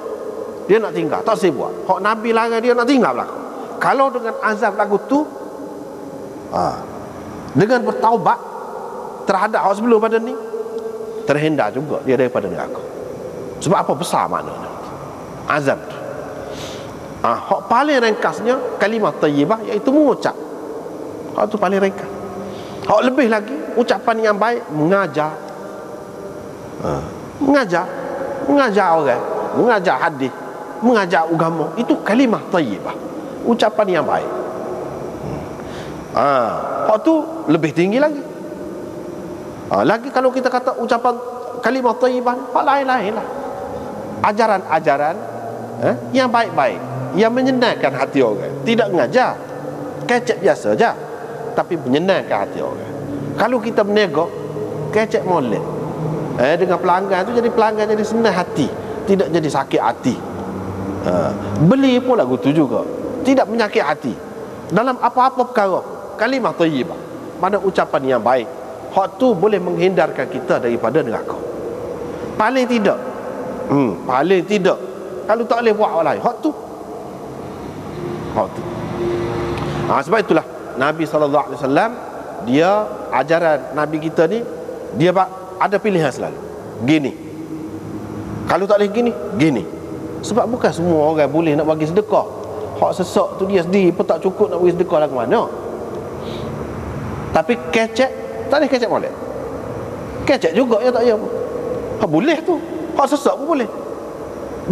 dia nak tinggal, tak saya buat. Hak Nabi larang dia nak tinggal belakang. Kalau dengan azab lagu tu, dengan bertaubat terhadap hak sebelum pada ni, terhindar juga dia daripada neraka. Sebab apa? Besar maknanya azab tu. Hak paling ringkasnya kalimah thayyibah, iaitu mengucap. Hak tu paling ringkas. Hak lebih lagi, ucapan yang baik, mengajar, mengajar orang, mengajar hadis, mengajar agama. Itu kalimah thayyibah, ucapan yang baik. Hak tu lebih tinggi lagi. Lagi kalau kita kata ucapan kalimah thayyibah, hak lain-lain lah. Ajaran-ajaran yang baik-baik, yang menyenangkan hati orang. Tidak mengajar kecek biasa je, tapi menyenangkan hati orang. Kalau kita menegak kecek molek, dengan pelanggan tu, jadi pelanggan jadi senang hati, tidak jadi sakit hati. Beli pun lagu tu juga, tidak menyakit hati dalam apa-apa perkara. Kalimah thayyibah, mana ucapan yang baik, hak tu boleh menghindarkan kita daripada neraka. Paling tidak, paling tidak, kalau tak boleh buat orang lain, hak tu. Sebab itulah Nabi SAW, dia ajaran Nabi kita ni, dia ada pilihan selalu. Gini, kalau tak boleh gini, gini. Sebab bukan semua orang boleh nak bagi sedekah. Hak sesak tu dia sendiri pun tak cukup nak bagi sedekah lah ke mana. Tapi kecek, tak boleh kecek molek. Kecek juga ya tak ya. Hak boleh tu. Hak sesak pun boleh.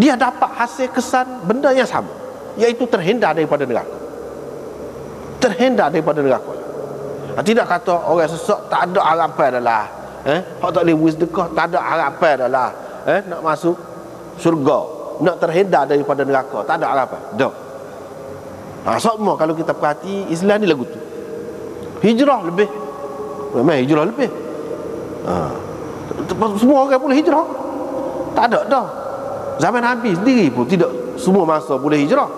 Dia dapat hasil kesan benda yang sama, iaitu terhindar daripada neraka. Terhindar daripada neraka. Tidak kata orang sesak tak ada harapan adalah hak tak boleh bagi sedekah, tak ada harapan adalah nak masuk syurga, nak terhindar daripada neraka, tak ada harapan. Tak. Semua kalau kita perhati Islam ni lagu tu. Hijrah lebih. Memang hijrah lebih. Semua orang boleh hijrah. Tak ada dah. Zaman Nabi sendiri pun tidak semua masa boleh hijrah.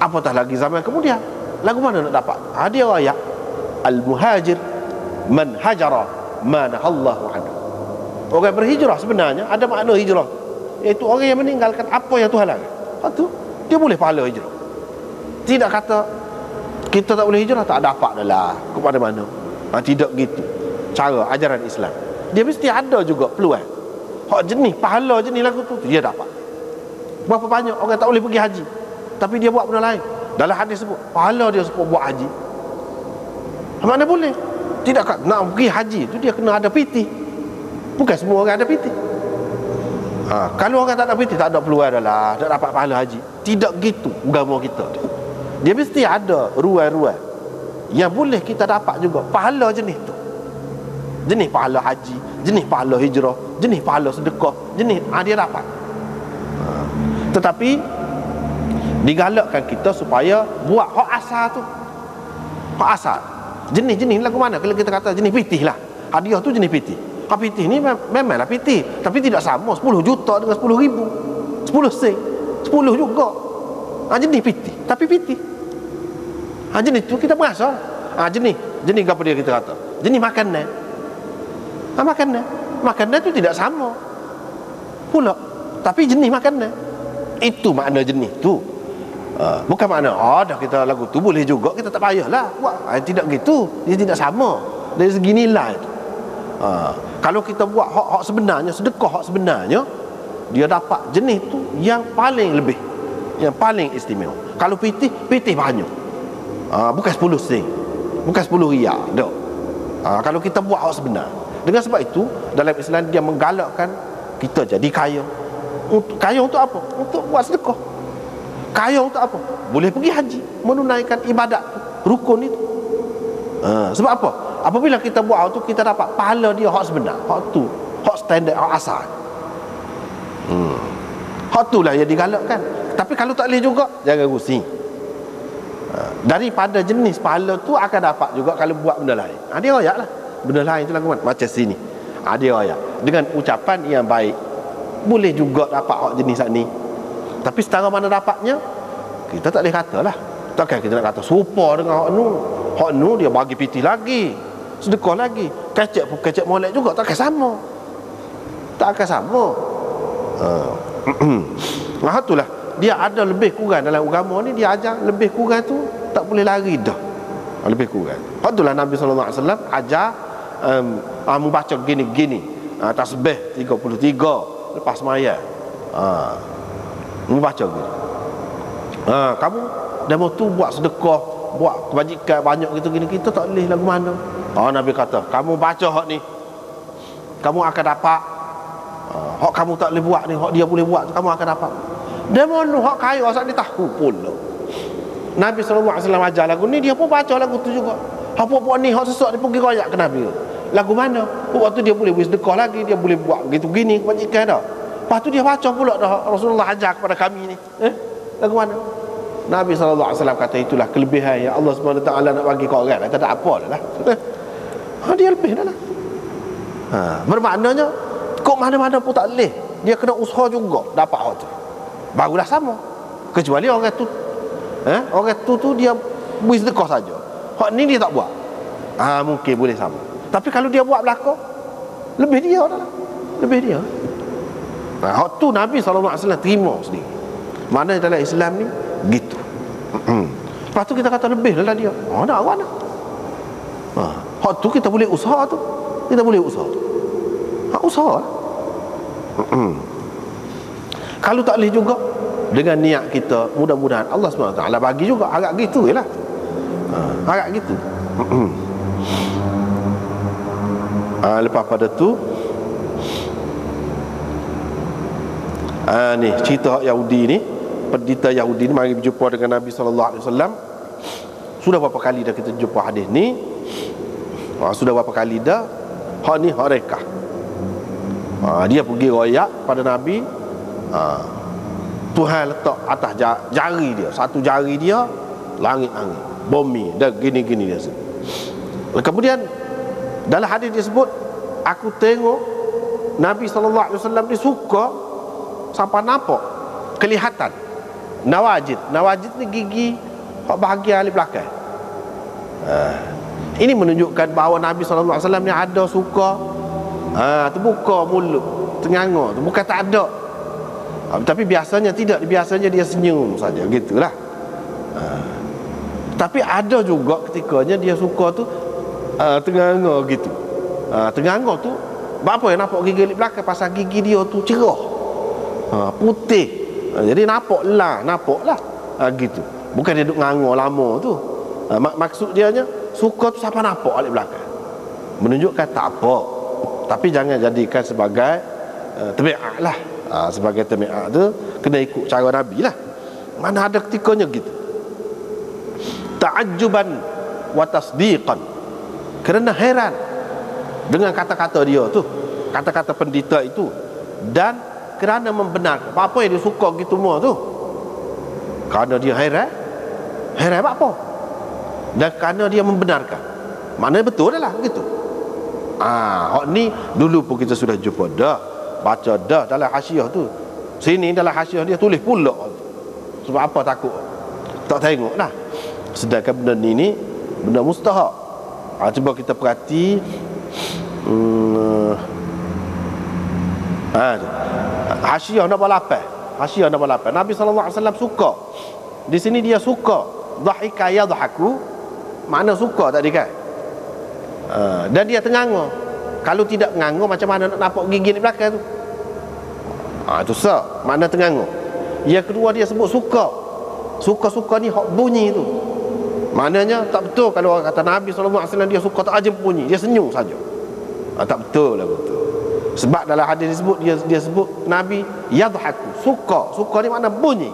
Apatah lagi zaman kemudian. Lagu mana nak dapat? Dia ayat al-muhajir man hajara ma nahallahu anhu. Orang berhijrah sebenarnya ada makna hijrah, iaitu orang yang meninggalkan apa yang Tuhan larang. Itu dia boleh pahala hijrah. Tidak kata kita tak boleh hijrah, tak dapat adalah kepada mana. Tidak gitu cara ajaran Islam. Dia mesti ada juga peluang. Hak jenis pahala jenis lagu tu dia dapat. Berapa banyak orang tak boleh pergi haji, tapi dia buat benda lain. Dalam hadis sebut pahala dia sebut buat haji. Mana boleh? Tidak kat nak pergi haji tu dia kena ada piti. Bukan semua orang ada piti. Kalau orang tak ada piti, tak ada peluang adalah tak dapat pahala haji. Tidak gitu agama kita. Dia mesti ada ruang-ruang yang boleh kita dapat juga pahala jenis tu. Jenis pahala haji, jenis pahala hijrah, jenis pahala sedekah, jenis dia dapat. Tetapi digalakkan kita supaya buat hak asal tu. Hak asal. Jenis-jenis lagu mana? Kalau kita kata jenis pitih lah. Hadiah tu jenis pitih. Hak pitih ni memanglah pitih, tapi tidak sama 10 juta dengan 10 ribu, 10 sen, 10 juga. Jenis pitih, tapi pitih. Jenis tu kita merasa. Jenis apa dia kita kata? Jenis makanan. Makanan tu tidak sama pula, tapi jenis makanan. Itu makna jenis tu. Bukan makna dah kita lagu tu boleh juga, kita tak payahlah buat. Tidak gitu. Dia tidak sama dari segi nilai tu. Kalau kita buat hak sebenarnya, sedekah hak sebenarnya, dia dapat jenis tu yang paling lebih, yang paling istimewa. Kalau pitih banyak. Bukan 10 sen, bukan 10 riyal dah. Kalau kita buat hak sebenar. Dengan sebab itu dalam Islam dia menggalakkan kita jadi kaya. Kaya untuk apa? Untuk buat sedekah. Kaya untuk apa? Boleh pergi haji, menunaikan ibadat rukun itu. Sebab apa? Apabila kita buat hak tu, kita dapat pahala dia hak sebenar, hak tu, hak standard, hak asal. Hak tu lah yang digalakkan. Tapi kalau tak boleh juga, jangan rusing. Daripada jenis pahala tu akan dapat juga kalau buat benda lain. Dia royak lah. Benda lain tu lah macam sini. Dia royak. Dengan ucapan yang baik, boleh juga dapat hak jenis ni. Tapi setara mana dapatnya, kita tak boleh kata lah. Takkan kita nak kata serupa dengan hak nu. Hak nu dia bagi piti lagi, sedekah lagi, kecek pun kecek molek juga, takkan sama. Takkan sama. Nah itulah dia ada lebih kurang dalam agama ni. Dia ajar lebih kurang tu tak boleh lari dah. Lebih kurang. Itulah Nabi SAW ajar membaca gini-gini, tasbih 33 lepas sembahyang. Membaca gini. Kamu demo tu buat sedekah, buat kebajikan banyak gitu gini, kita tak boleh lagu mana. Nabi kata, kamu baca hak ni, kamu akan dapat. Hak kamu tak boleh buat ni, hak dia boleh buat, kamu akan dapat. Demo nu hak kaya asal ni tahu pula. Nabi SAW ajar lagu ni, dia pun baca lagu tu juga. Apa-apa ni hak sesak dia pergi royak ke Nabi. Lagu mana? Waktu dia boleh sedekah lagi, dia boleh buat begitu gini kebajikan dah. Lepas tu dia baca pula dah Rasulullah ajar kepada kami ni. Lagu mana? Nabi SAW kata itulah kelebihan yang Allah SWT nak bagi kau orang. Tak ada apa dah lah. Dia lebih dah lah. Bermaknanya kok mana-mana pun tak boleh, dia kena usaha juga dapat hak tu, barulah sama. Kecuali orang tu orang tu dia beri sedekah saja, hak ni dia tak buat, mungkin boleh sama. Tapi kalau dia buat belakang, lebih dia dah lah. Lebih dia. Hak tu Nabi SAW terima sendiri. Mana dalam Islam ni gitu. Lepas tu kita kata lebih lah dia. Nak awak nak. Hak tu kita boleh usaha tu. kita boleh usaha. Usaha lah. Kalau tak boleh juga, dengan niat kita, mudah-mudahan Allah SWT bagi juga. Agak gitu je lah. Agak gitu. Lepas pada tu, ni cerita Yahudi ni, pendeta Yahudi ni mari berjumpa dengan Nabi SAW. Sudah berapa kali dah kita jumpa hadis ni. Sudah berapa kali dah. Hak ni hak rekah. Dia pergi royak pada Nabi. Tuhan letak atas jari dia, satu jari dia langit-langit, bumi dan gini-gini dia. Kemudian dalam hadis disebut, aku tengok Nabi SAW ni suka sampai nampak kelihatan nawajid. Nawajid ni gigi hak bahagian di belakang. Ini menunjukkan bahawa Nabi SAW ni ada suka terbuka mulut, tenganga tu, bukan tak ada. Tapi biasanya tidak, biasanya dia senyum saja, gitulah. Tapi ada juga ketikanya dia suka tu tenganga gitu. Tenganga tu apa yang nampak gigi di belakang, pasal gigi dia tu cerah, putih. Jadi nampak lah gitu. Bukan dia duduk nganga lama tu. Maksud dia nya suka tu siapa nampak di belakang, menunjukkan tak apa. Tapi jangan jadikan sebagai tabiat lah. Sebagai tabiat tu kena ikut cara Nabi lah. Mana ada ketikanya gitu. Ta'ajjuban wa tasdiqan, kerana heran dengan kata-kata dia tu, kata-kata pendeta itu, dan kerana membenarkan. Apa yang dia suka gitu semua tu? Kerana dia heran apa? Dan kerana dia membenarkan. Mana betul dah lah gitu. Hak ni dulu pun kita sudah jumpa dah, baca dah dalam hasyiah tu. Sini dalam hasyiah dia tulis pula. Sebab apa takut? Tak tengok dah. Sedangkan benda ni benda mustahak. Cuba kita perhati. Hasyiah nombor 8. Hasyiah nombor 8. Nabi SAW suka. Di sini dia suka. Dhahika yadhaku. Mana suka tadi kan? Dan dia tenganga. Kalau tidak tenganga, macam mana nak nampak gigi di belakang tu? Itu mana tenganga. Yang kedua dia sebut suka. Suka-suka ni hak bunyi tu. Maknanya tak betul kalau orang kata Nabi SAW dia suka tak aja bunyi, dia senyum saja. Tak betul lah, betul. Sebab dalam hadis disebut, dia sebut Nabi yadhaku, suka ni makna bunyi.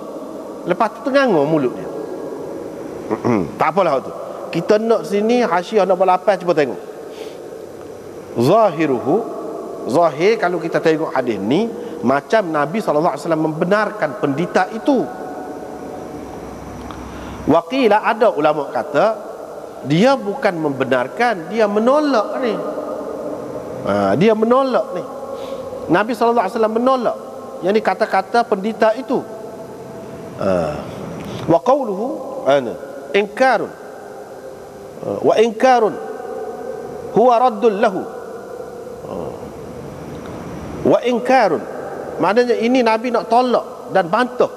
Lepas tu tenganga mulut dia. Tak apalah tu. Kita nak sini hasyiah nombor 8, cuba tengok. Zahir kalau kita tengok hadis ni, macam Nabi SAW membenarkan pendeta itu. Waqila, ada ulama kata dia bukan membenarkan, dia menolak ni. Dia menolak ni. Nabi SAW menolak yang ni kata-kata pendeta itu. Wa qawluhu inkarun wa inkarun huwa raddun lahu. Wa inkarun, maknanya ini Nabi nak tolak dan bantah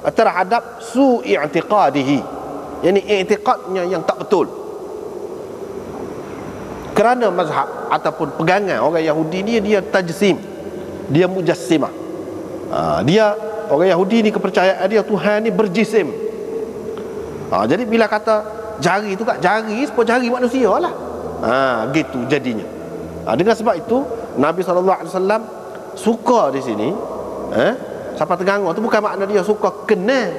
terhadap su'i i'tiqadihi, yakni i'tiqadnya yang tak betul. Kerana mazhab ataupun pegangan orang Yahudi ni, dia tajsim, dia mujassimah. Dia orang Yahudi ni kepercayaan dia Tuhan ni berjisim. Jadi bila kata jari tu kat jari, sepuluh jari manusia lah. Gitu jadinya. Dengan sebab itu Nabi SAW suka di sini, sampai tenganga tu bukan makna dia suka kena,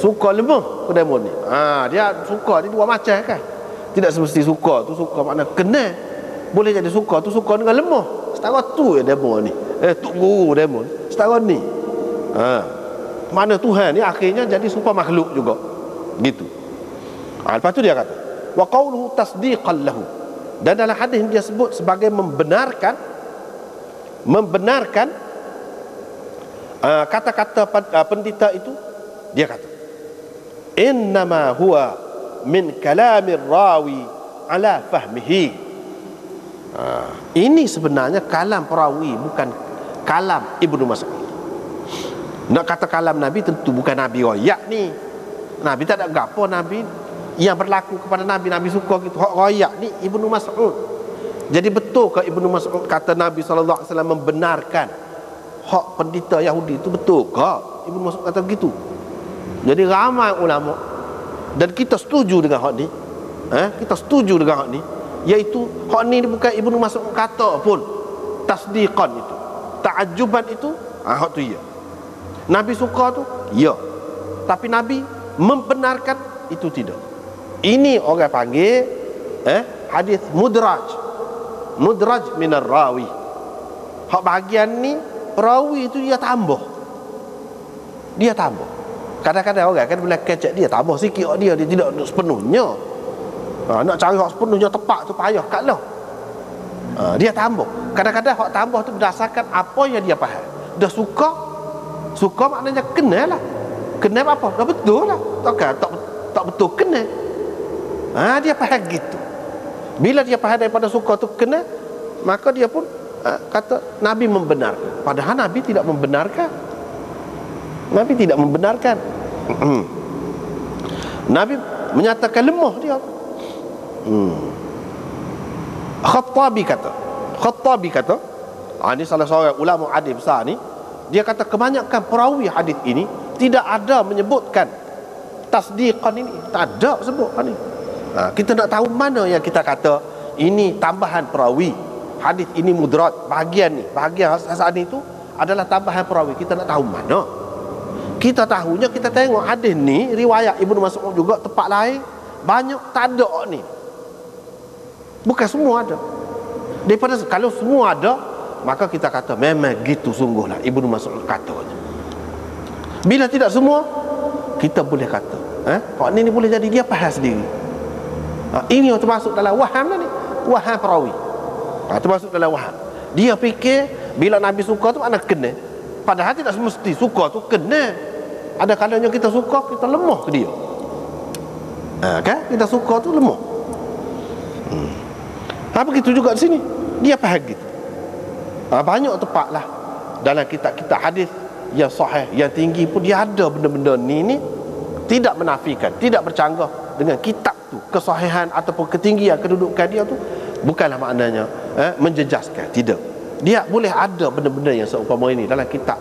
suka lemah ke demon ni. Dia suka ni dua macam kan. Tidak semesti suka tu suka makna kena. Boleh jadi suka tu suka dengan lemah. Setara tu demon ni. Tuk guru demon. Setara ni. Mana Tuhan ni akhirnya jadi serupa makhluk juga. Gitu. Lepas tu dia kata wa qawluhu tasdiqan lahu. Dan dalam hadis dia sebut sebagai membenarkan kata-kata pendeta itu. Dia kata innama huwa min kalamir rawi ala fahmihi. Ini sebenarnya kalam perawi, bukan kalam Ibnu Mas'ud. Nak kata kalam Nabi, tentu bukan Nabi royak ni. Nabi tak ada gapo Nabi yang berlaku kepada Nabi suka gitu. Hak royak ni Ibnu Mas'ud. Jadi betul ke Ibnu Mas'ud kata Nabi SAW membenarkan hak pendeta Yahudi itu, betul ke Ibnu Mas'ud kata begitu? Jadi ramai ulama, dan kita setuju dengan hak ni, kita setuju dengan hak ni, iaitu hak ni bukan Ibnu Mas'ud kata pun. Tasdiqan itu, ta'ajjuban itu, hak tu ya. Nabi suka tu ya, tapi Nabi membenarkan itu tidak. Ini orang panggil hadis mudraj minar rawi. Hak bahagian ni perawi itu dia tambah. Kadang-kadang orang kan bila kecek dia tambah sikit, dia tidak sepenuhnya. Nak cari hak sepenuhnya tepat tu payah kat lah. Dia tambah. Kadang-kadang hak tambah tu berdasarkan apa yang dia faham. Dah suka maknanya kena lah. Kena apa? Dah betul lah. Tak betul kena. Dia faham gitu. Bila dia faham daripada suka tu kena, maka dia pun kata Nabi membenarkan. Padahal Nabi tidak membenarkan. Nabi menyatakan lemah dia. Khattabi kata, ini salah seorang ulama hadis besar ni, dia kata kebanyakan perawi hadis ini tidak ada menyebutkan tasdiqan ini, tak ada sebut ni. Kita nak tahu mana yang kita kata ini tambahan perawi, hadis ini mudraj, bahagian saat itu adalah tambahan perawi. Kita nak tahu mana. Kita tahunya kita tengok hadis ni riwayat Ibnu Mas'ud juga tempat lain banyak tak ada ni. Bukan semua ada. Daripada kalau semua ada, maka kita kata memang gitu sungguhlah Ibnu Mas'ud katanya. Bila tidak semua, kita boleh kata hak ni boleh jadi dia faham sendiri. Ini termasuk dalam waham lah ni, waham perawi. Termasuk dalam waham. Dia fikir bila Nabi suka tu makna kena, padahal tidak semesti suka tu kena. Ada kalanya kita suka, kita lemah ke dia. Kan? Kita suka tu lemah. Begitu juga di sini. Dia faham gitu. Banyak tempat lah dalam kitab-kitab hadis yang sahih, yang tinggi pun dia ada benda-benda ni tidak menafikan, tidak bercanggah dengan kitab tu, kesahihan ataupun ketinggian kedudukan dia tu bukanlah maknanya menjejaskan, tidak. Dia boleh ada benda-benda yang seumpama ini dalam kitab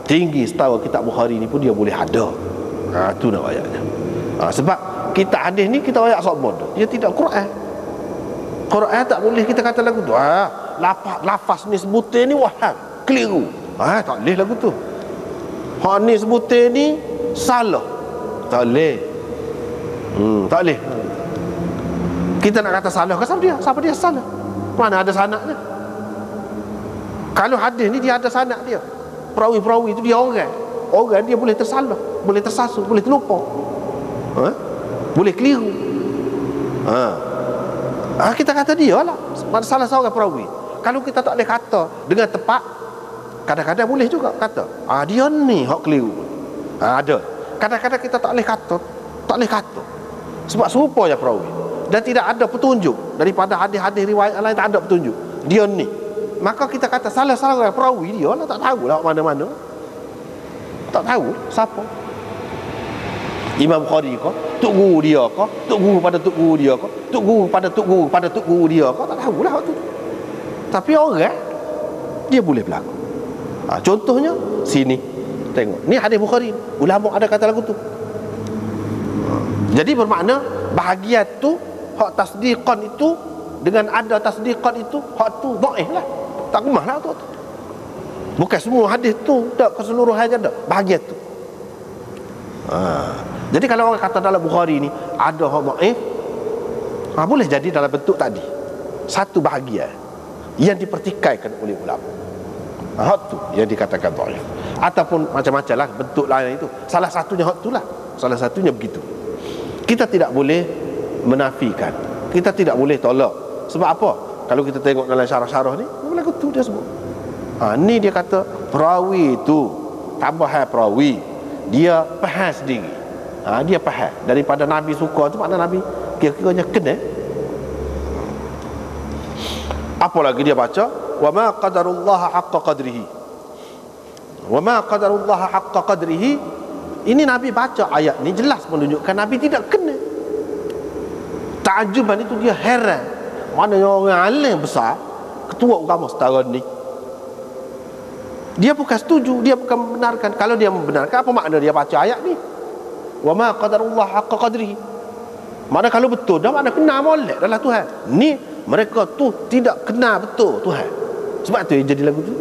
tinggi setara kitab Bukhari ni pun dia boleh ada. Tu nak ayatnya. Sebab kitab hadis ni kita ayat sok bodoh, dia tidak Quran. Quran tak boleh kita kata lagu tu lafaz ni sebutin ni waham, keliru. Tak boleh lagu tu. Hak ni sebutin ni salah, tak boleh. Tak boleh. Kita nak kata salah ke siapa dia salah? Mana ada sanadnya? Kalau hadis ni dia ada sanad dia. Perawi-perawi itu dia orang dia boleh tersalah, boleh tersasul, boleh terlupa, boleh keliru. Kita kata dia lah salah seorang perawi. Kalau kita tak boleh kata dengan tepat, kadang-kadang boleh juga kata dia ni hak keliru. Ada. Kadang-kadang kita tak boleh kata sebab serupa je perawi dan tidak ada petunjuk daripada hadis-hadis riwayat lain, tak ada petunjuk dia ni. Maka kita kata salah seorang perawi dia lah, tak tahulah mana-mana. Tak tahu siapa. Imam Bukhari ke, tok guru dia ke, tok guru pada tok guru dia ke, tok guru pada tok guru pada tok guru dia ke, tak tahulah waktu tu. Tapi orang dia boleh berlaku. Contohnya sini tengok, ni hadis Bukhari, ulama ada kata lagu tu. Jadi bermakna bahagian tu hak tasdiqan itu, dengan ada tasdiqan itu hak tu dhaif lah, tak kemah lah tu. Bukan semua hadis tu, tak keseluruhannya dah bahagian tu. Jadi kalau orang kata dalam Bukhari ni ada hak dhaif, boleh jadi dalam bentuk tadi, satu bahagian yang dipertikaikan oleh ulama, hak tu yang dikatakan dhaif. Ataupun macam-macam lah bentuk lain itu, salah satunya hak tu lah, salah satunya begitu. Kita tidak boleh menafikan, kita tidak boleh tolak. Sebab apa? Kalau kita tengok dalam syarah-syarah ni, lagu tu dia sebut. Ni dia kata perawi tu, tambahan perawi, dia faham sendiri. Dia faham daripada Nabi suka tu, makna Nabi kira-kiranya kena. Apa lagi dia baca? Wa ma qadarullaha haqqa qadrihi. Wa ma qadarullaha haqqa qadrihi. Ini Nabi baca ayat ni jelas menunjukkan Nabi tidak kena. Ta'ajuban itu dia heran. Maknanya orang alim besar, ketua agama setara ni, dia bukan setuju, dia bukan membenarkan. Kalau dia membenarkan, apa makna dia baca ayat ni? Wa ma qadarullah haqqa qadrihi. Mana kalau betul, dah mana kena molek adalah Tuhan. Ni mereka tu tidak kenal betul Tuhan. Sebab tu jadi lagu tu.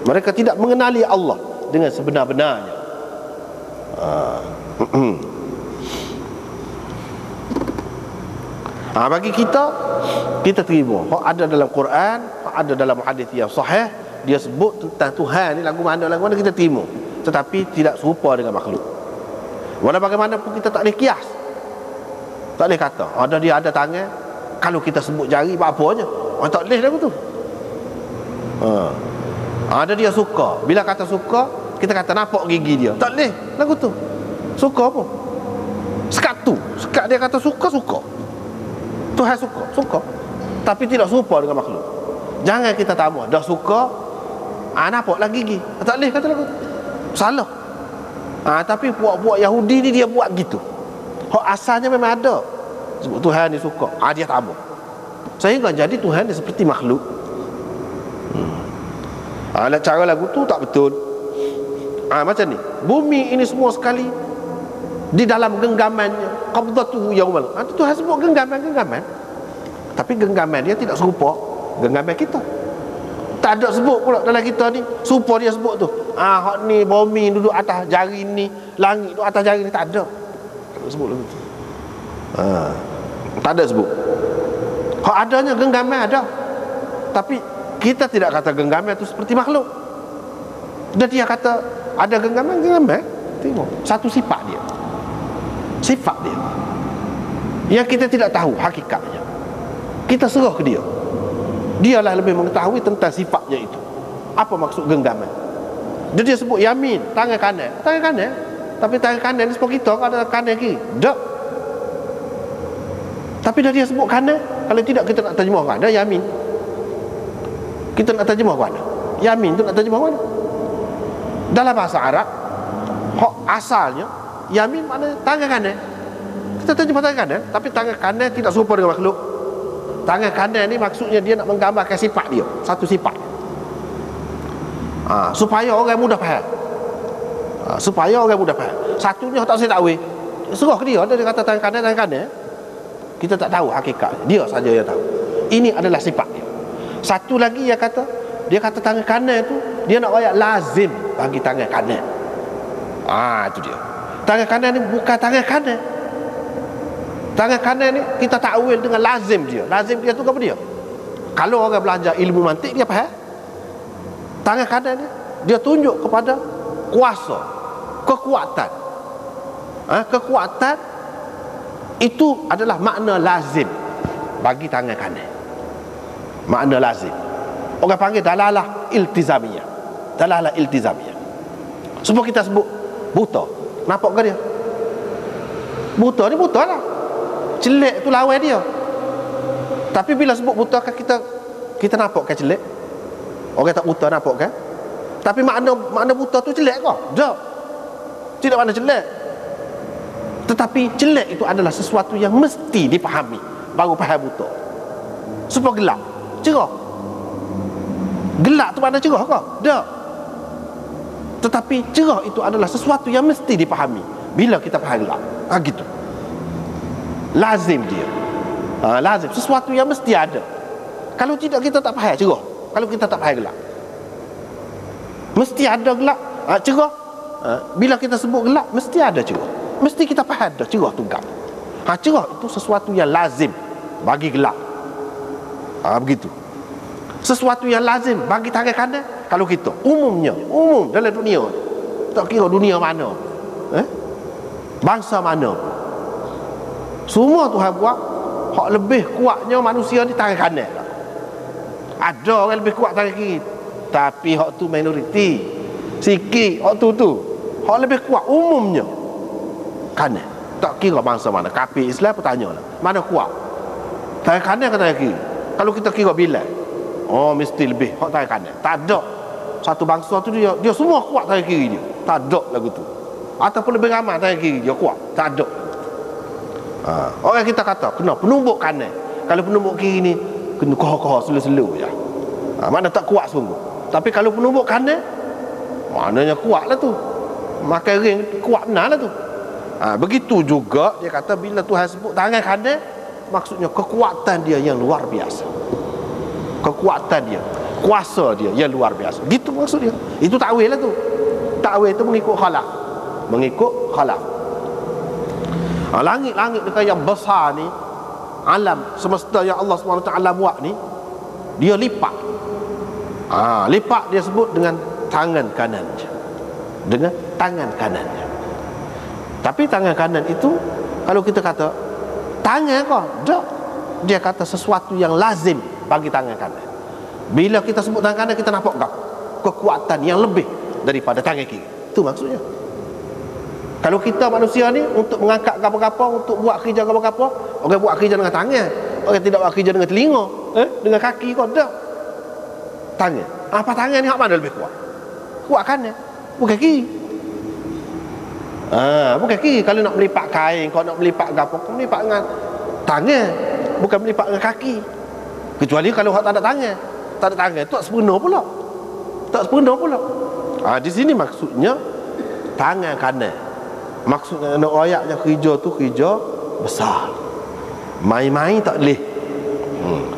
Mereka tidak mengenali Allah dengan sebenar-benarnya. Bagi kita terima hak ada dalam Quran, hak ada dalam hadis yang sahih, dia sebut tentang Tuhan ni lagu mana kita terima, tetapi tidak serupa dengan makhluk. Walau bagaimanapun kita tak boleh kias, tak boleh kata dia ada tangan, kalau kita sebut jari apa-apanya, tak boleh lagu tu. Ada dia suka, bila kata suka kita kata nampak gigi dia, tak boleh lagu tu. Suka apa? Sekat dia kata suka. Tuhan suka, tapi tidak serupa dengan makhluk. Jangan kita tambah dah suka, nampak lagi gigi, tak boleh kata lagu tu. Salah. Tapi puak-puak Yahudi ni dia buat gitu. Hak asalnya memang ada. Sebut Tuhan ni suka, dia tambah. Sehingga jadi Tuhan ni seperti makhluk. Cara lagu tu tak betul. Macam ni, bumi ini semua sekali di dalam genggamannya, qabdatuhu yaumal. Tuhan sebut genggaman. Tapi genggaman dia tidak serupa genggaman kita. Tak ada sebut pula dalam kita ni serupa dia sebut tu. Hak ni bumi duduk atas jari ni, langit duduk atas jari ni, tak ada. Tak ada sebut lagu tu. Tak ada sebut. Hak adanya genggaman ada. Tapi kita tidak kata genggaman tu seperti makhluk. Dan dia kata ada genggaman. Tengok, satu sifat dia. Yang kita tidak tahu hakikatnya. Kita serah ke dia. Dialah lebih mengetahui tentang sifatnya itu. Apa maksud genggaman? Dia sebut yamin, tangan kanan. Tapi tangan kanan ni sebab kita ada kanan kiri. Tak. Tapi dia sebut kanan. Kalau tidak kita nak terjemah mana yamin? Kita nak terjemah mana? Yamin tu nak terjemah mana? Dalam bahasa Arab, asalnya yamin makna tangan kanan. Kita terjemah tangan kanan, tapi tangan kanan tidak serupa dengan makhluk. Tangan kanan ni maksudnya dia nak menggambarkan sifat dia, satu sifat. Supaya orang mudah faham. Satunya tak saya tahu. Serah ke dia kata tangan kanan. Kita tak tahu hakikat. Dia saja yang tahu. Ini adalah sifat dia. Satu lagi dia kata tangan kanan tu dia nak royak lazim bagi tangan kanan. Itu dia. Tangan kanan ni bukan tangan kanan. Tangan kanan ni kita takwil dengan lazim dia. Lazim dia tu apa dia? Kalau orang belajar ilmu mantik dia faham. Tangan kanan ni dia tunjuk kepada kuasa, kekuatan. Kekuatan itu adalah makna lazim bagi tangan kanan. Makna lazim. Orang panggil dalalah iltizamiyah. Sebab kita sebut buta. Nampak ke dia? Buta ni buta lah. Celik tu lawan dia. Tapi bila sebut buta kan kita nampak kan celik? Orang tak buta nampak kan? Tapi makna buta tu celik ke? Tak. Tidak makna celik. Tetapi celik itu adalah sesuatu yang mesti dipahami baru faham buta. Supaya gelap, cerah. Gelap tu makna cerah ke? Tak. Tetapi cerah itu adalah sesuatu yang mesti dipahami bila kita faham gelap. Gitu. Lazim dia. Lazim, sesuatu yang mesti ada. Kalau tidak kita tak faham cerah. Kalau kita tak faham gelap, mesti ada gelap, cerah. Bila kita sebut gelap, mesti ada cerah. Mesti kita faham dah cerah tu gelap. Cerah itu sesuatu yang lazim bagi gelap. Begitu. Sesuatu yang lazim bagi tangan kanan. Kalau kita umum dalam dunia, tak kira dunia mana, bangsa mana, semua Tuhan buat hak lebih kuatnya manusia ni tangan kanan. Ada orang lebih kuat tangan kiri, tapi hak tu minoriti. Sikit hak tu hak lebih kuat umumnya kanan. Tak kira bangsa mana, kafir Islam pun tanya lah, mana kuat, tangan kanan ke tangan kiri? Kalau kita kira bilang, mesti lebih hak tangan kanan. Tak ada satu bangsa tu dia semua kuat tangan kiri dia. Tak ada lagu tu. Ataupun lebih ramai tangan kiri dia kuat. Tak ada. Orang kita kata kena penumbuk kanan. Kalau penumbuk kiri ni kena koh-koh slow-slow je. Mana tak kuat sungguh. Tapi kalau penumbuk kanan, maknanya kuat lah tu. Makan ring kuat benar lah tu. Begitu juga dia kata bila Tuhan sebut tangan kanan, maksudnya kekuatan dia yang luar biasa. Kekuatan dia, kuasa dia yang luar biasa. Gitu maksud dia. Itu takwil lah tu. Takwil tu mengikut khalaf. Mengikut khalaf. Langit-langit dekat yang besar ni, alam semesta yang Allah SWT buat ni, dia lipat. Lipat dia sebut dengan tangan kanan je. Dengan tangan kanan je. Tapi tangan kanan itu, kalau kita kata tangan kau, tak. Dia kata sesuatu yang lazim bagi tangan kanan. Bila kita sebut tangan kanan, kita nampak kekuatan yang lebih daripada tangan kiri. Itu maksudnya. Kalau kita manusia ni untuk mengangkat apa-apa, untuk buat kerja apa-apa, orang buat kerja dengan tangan, orang tidak buat kerja dengan telinga, dengan kaki kau, tak. Tangan. Apa tangan ni hak mana lebih kuat? Kuat kanan, bukan kiri. Bukan kiri. Kalau nak melipat kain, kau nak melipat apa, kau melipat dengan tangan, bukan melipat dengan kaki. Kecuali kalau hak tak ada tangan. Tak ada tangan, tak sempurna pula. Tak sempurna pula. Di sini maksudnya tangan kanan. Maksudnya nak ayatnya kerja tu kerja besar. Main-main tak boleh.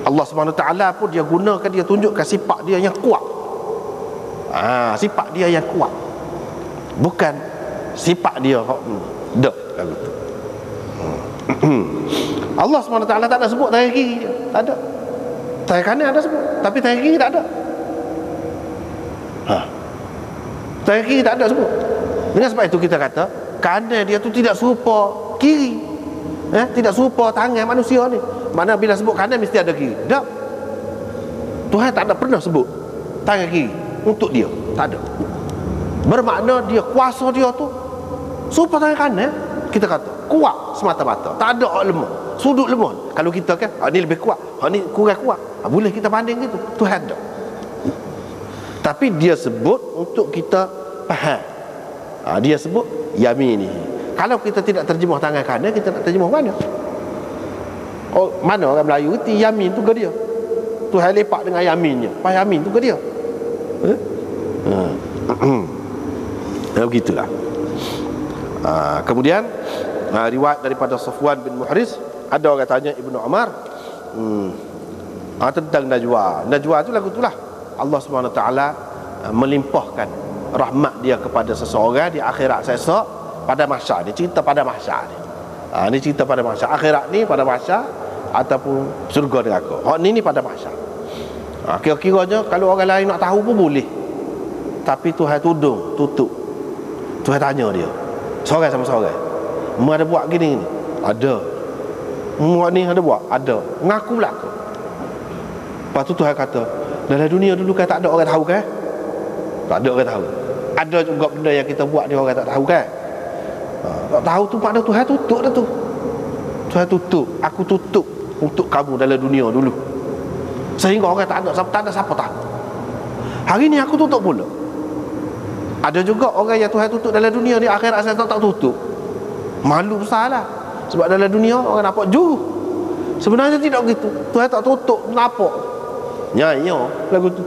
Allah SWT pun dia gunakan, dia tunjukkan sifat dia yang kuat. Sifat dia yang kuat. Bukan sifat dia dak lagu tu. Allah SWT tak ada sebut tangan kiri dia. Tak ada. Tangan kanan ada sebut, tapi tangan kiri tak ada. Tangan kiri tak ada sebut. Dengan sebab itu kita kata kanan dia tu tidak serupa kiri. Tidak serupa tangan manusia ni. Mana bila sebut kanan mesti ada kiri. Tak. Tuhan tak ada pernah sebut tangan kiri untuk dia. Tak ada. Bermakna dia kuasa dia tu serupa tangan kanan. Kita kata kuat semata-mata. Tak ada lemah, sudut lemah. Kalau kita kan ni lebih kuat, ni kurang kuat, boleh kita banding gitu. Tuhan tak. Tapi dia sebut untuk kita faham. Dia sebut yamini. Kalau kita tidak terjemah tangan kanan, kita nak terjemah mana? Mana orang Melayu kata yamin tu ke dia? Tuhan lepak dengan yaminnya. Pas yamin tu ke dia? Begitulah. Kemudian riwayat daripada Safwan bin Muhriz, ada orang tanya Ibnu Umar tentang Najwa. Najwa tu lagu itulah Allah SWT melimpahkan rahmat dia kepada seseorang di akhirat sesok pada mahsyar. Dia cerita pada mahsyar ni. Ni cerita pada mahsyar. Akhirat ni pada mahsyar ataupun surga neraka. Ni pada mahsyar. Kira-kiranya kalau orang lain nak tahu pun boleh. Tapi Tuhan tutup. Tuhan tanya dia seorang sama seorang, mu ada buat gini ni? Ada. Mu ni ada buat? Ada. Ngaku belaka. Lepas tu Tuhan kata, dalam dunia dulu kan tak ada orang tahu kan? Tak ada orang tahu. Ada juga benda yang kita buat ni orang tak tahu kan? Tak tahu tu makna Tuhan tutup dah tu. Tuhan tutup. Aku tutup untuk kamu dalam dunia dulu, sehingga orang tak ada siapa tahu. Hari ni aku tutup pula. Ada juga orang yang Tuhan tutup dalam dunia ni, akhirat saya tak tutup. Malu besar lah. Sebab dalam dunia orang nampak juru. Sebenarnya tidak begitu. Tuhan tak tutup, nampak nyanyi lagu tu.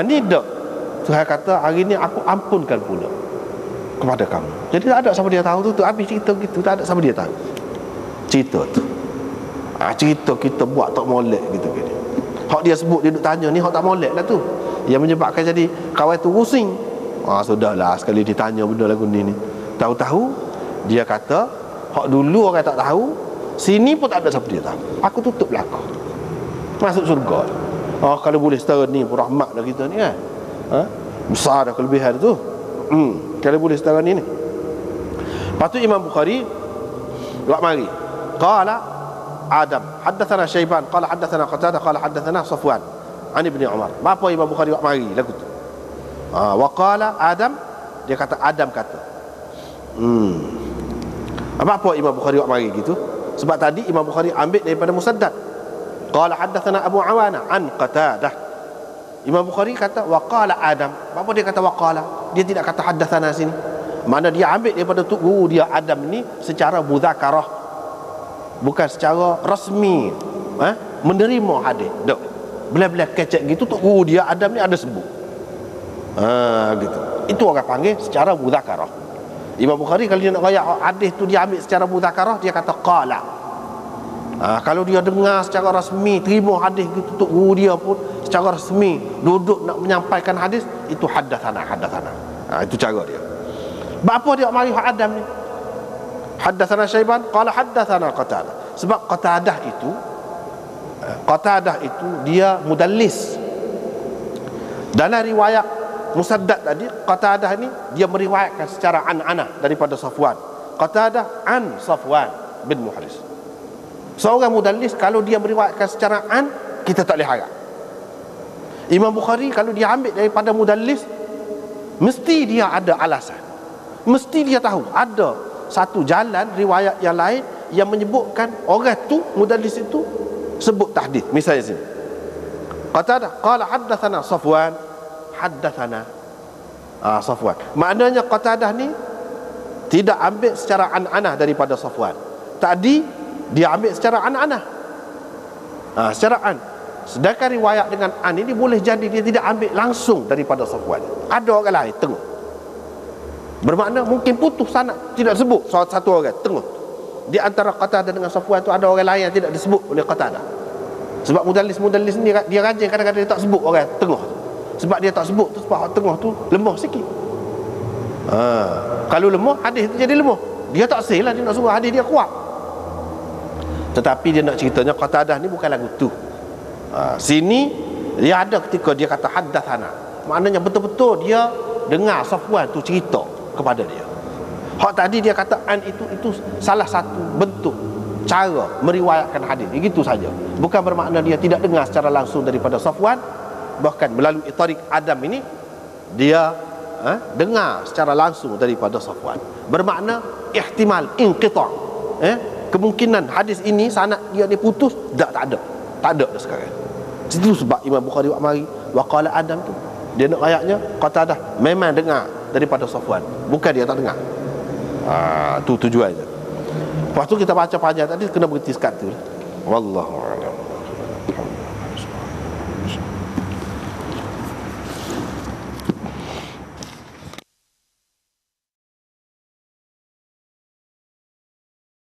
Ni tak. Tuhan kata hari ni aku ampunkan pula kepada kamu. Jadi tak ada siapa dia tahu tu. Habis cerita gitu, tak ada siapa dia tahu cerita tu. Cerita kita buat tak molek gitu. Hak dia sebut, dia duk tanya ni hak tak molek lah tu, yang menyebabkan jadi kawan tu rusing. Sudahlah sekali ditanya benda lagu ni. Tahu-tahu dia kata hak dulu orang tak tahu, sini pun tak ada siapa dia tahu. Aku tutup belaka, masuk surga. Kalau boleh setara ni pun rahmat dah kita ni kan. Besar dah kelebihan tu. Kalau boleh setara ni. Lepas tu Imam Bukhari buat mari. Qala Adam haddatsana Syaiban qala haddatsana Qatadah qala haddatsana Safwan an Ibnu Umar. Apa Imam Bukhari buat mari lagu tu? Wa qala Adam, dia kata Adam kata. Apa Imam Bukhari buat mari gitu? Sebab tadi Imam Bukhari ambil daripada Musaddad. Qala haddatsana Abu Awana an Qatadah. Imam Bukhari kata wa qala Adam. Apa dia kata wa qala? Dia tidak kata haddatsana sini. Mana dia ambil daripada guru dia Adam ni secara mudzakarah. bukan secara rasmi menerima hadis. Dok. Bila-bila kecek gitu tu dia Adam ni ada sebut. Gitu. Itu orang panggil secara mudzakarah. Imam Bukhari kalau dia nak royak hadis tu dia ambil secara mudzakarah, dia kata qala. Kalau dia dengar secara rasmi, terima hadis gitu tu dia pun secara rasmi duduk nak menyampaikan hadis, itu haddatsana. Itu cara dia. Apa dia mari Adam ni? Haddatsana Syaiban qala haddatsana Qatadah. Sebab Qatadah itu dia mudallis. Dalam riwayat Musaddad tadi, Qatadah ni dia meriwayatkan secara an-anah daripada Safwan. Qatadah an Safwan bin Muhris. Seorang mudallis kalau dia meriwayatkan secara an, kita tak boleh harap. Imam Bukhari kalau dia ambil daripada mudallis, mesti dia ada alasan. Mesti dia tahu ada satu jalan riwayat yang lain yang menyebutkan orang tu, mudallis itu sebut tahdits. Misalnya sini, Qatadah qala haddatsana Safwan, haddatsana Safwan. Maknanya Qatadah ni tidak ambil secara an-anah daripada Safwan. Tadi dia ambil secara an-anah. Secara an. Sedangkan riwayat dengan an ini boleh jadi dia tidak ambil langsung daripada Safwan. Ada orang lain tengok. Bermakna mungkin putus sanad, tidak sebut satu orang tengok. Di antara Qatadah dengan Safwan tu ada orang lain yang tidak disebut oleh Qatadah. Sebab mudallis ni dia rajin kadang-kadang dia tak sebut orang tengah tu. Sebab dia tak sebut tu, sebab orang tengah tu lemah sikit. Kalau lemah, hadis tu jadi lemah. Dia tak sahih lah, dia nak suruh hadis dia kuat. Tetapi dia nak ceritanya Qatadah ni bukan lagu tu. Sini dia ada ketika dia kata haddatsana. Maknanya betul-betul dia dengar Safwan tu cerita kepada dia. Hak tadi dia kata an itu salah satu bentuk cara meriwayatkan hadis. Begitu saja. Bukan bermakna dia tidak dengar secara langsung daripada Safwan, bahkan melalui tarik Adam ini dia dengar secara langsung daripada Safwan. Bermakna ihtimal inqita'. Kemungkinan hadis ini sanad dia putus tak ada dah sekarang. Itu sebab Imam Bukhari mari waqala Adam tu dia nak ayatnya Qatadah memang dengar daripada Safwan, bukan dia tak dengar. Tu tujuannya. Lepas tu kita baca panjang tadi kena berhenti sekat tu. Wallahu a'lam.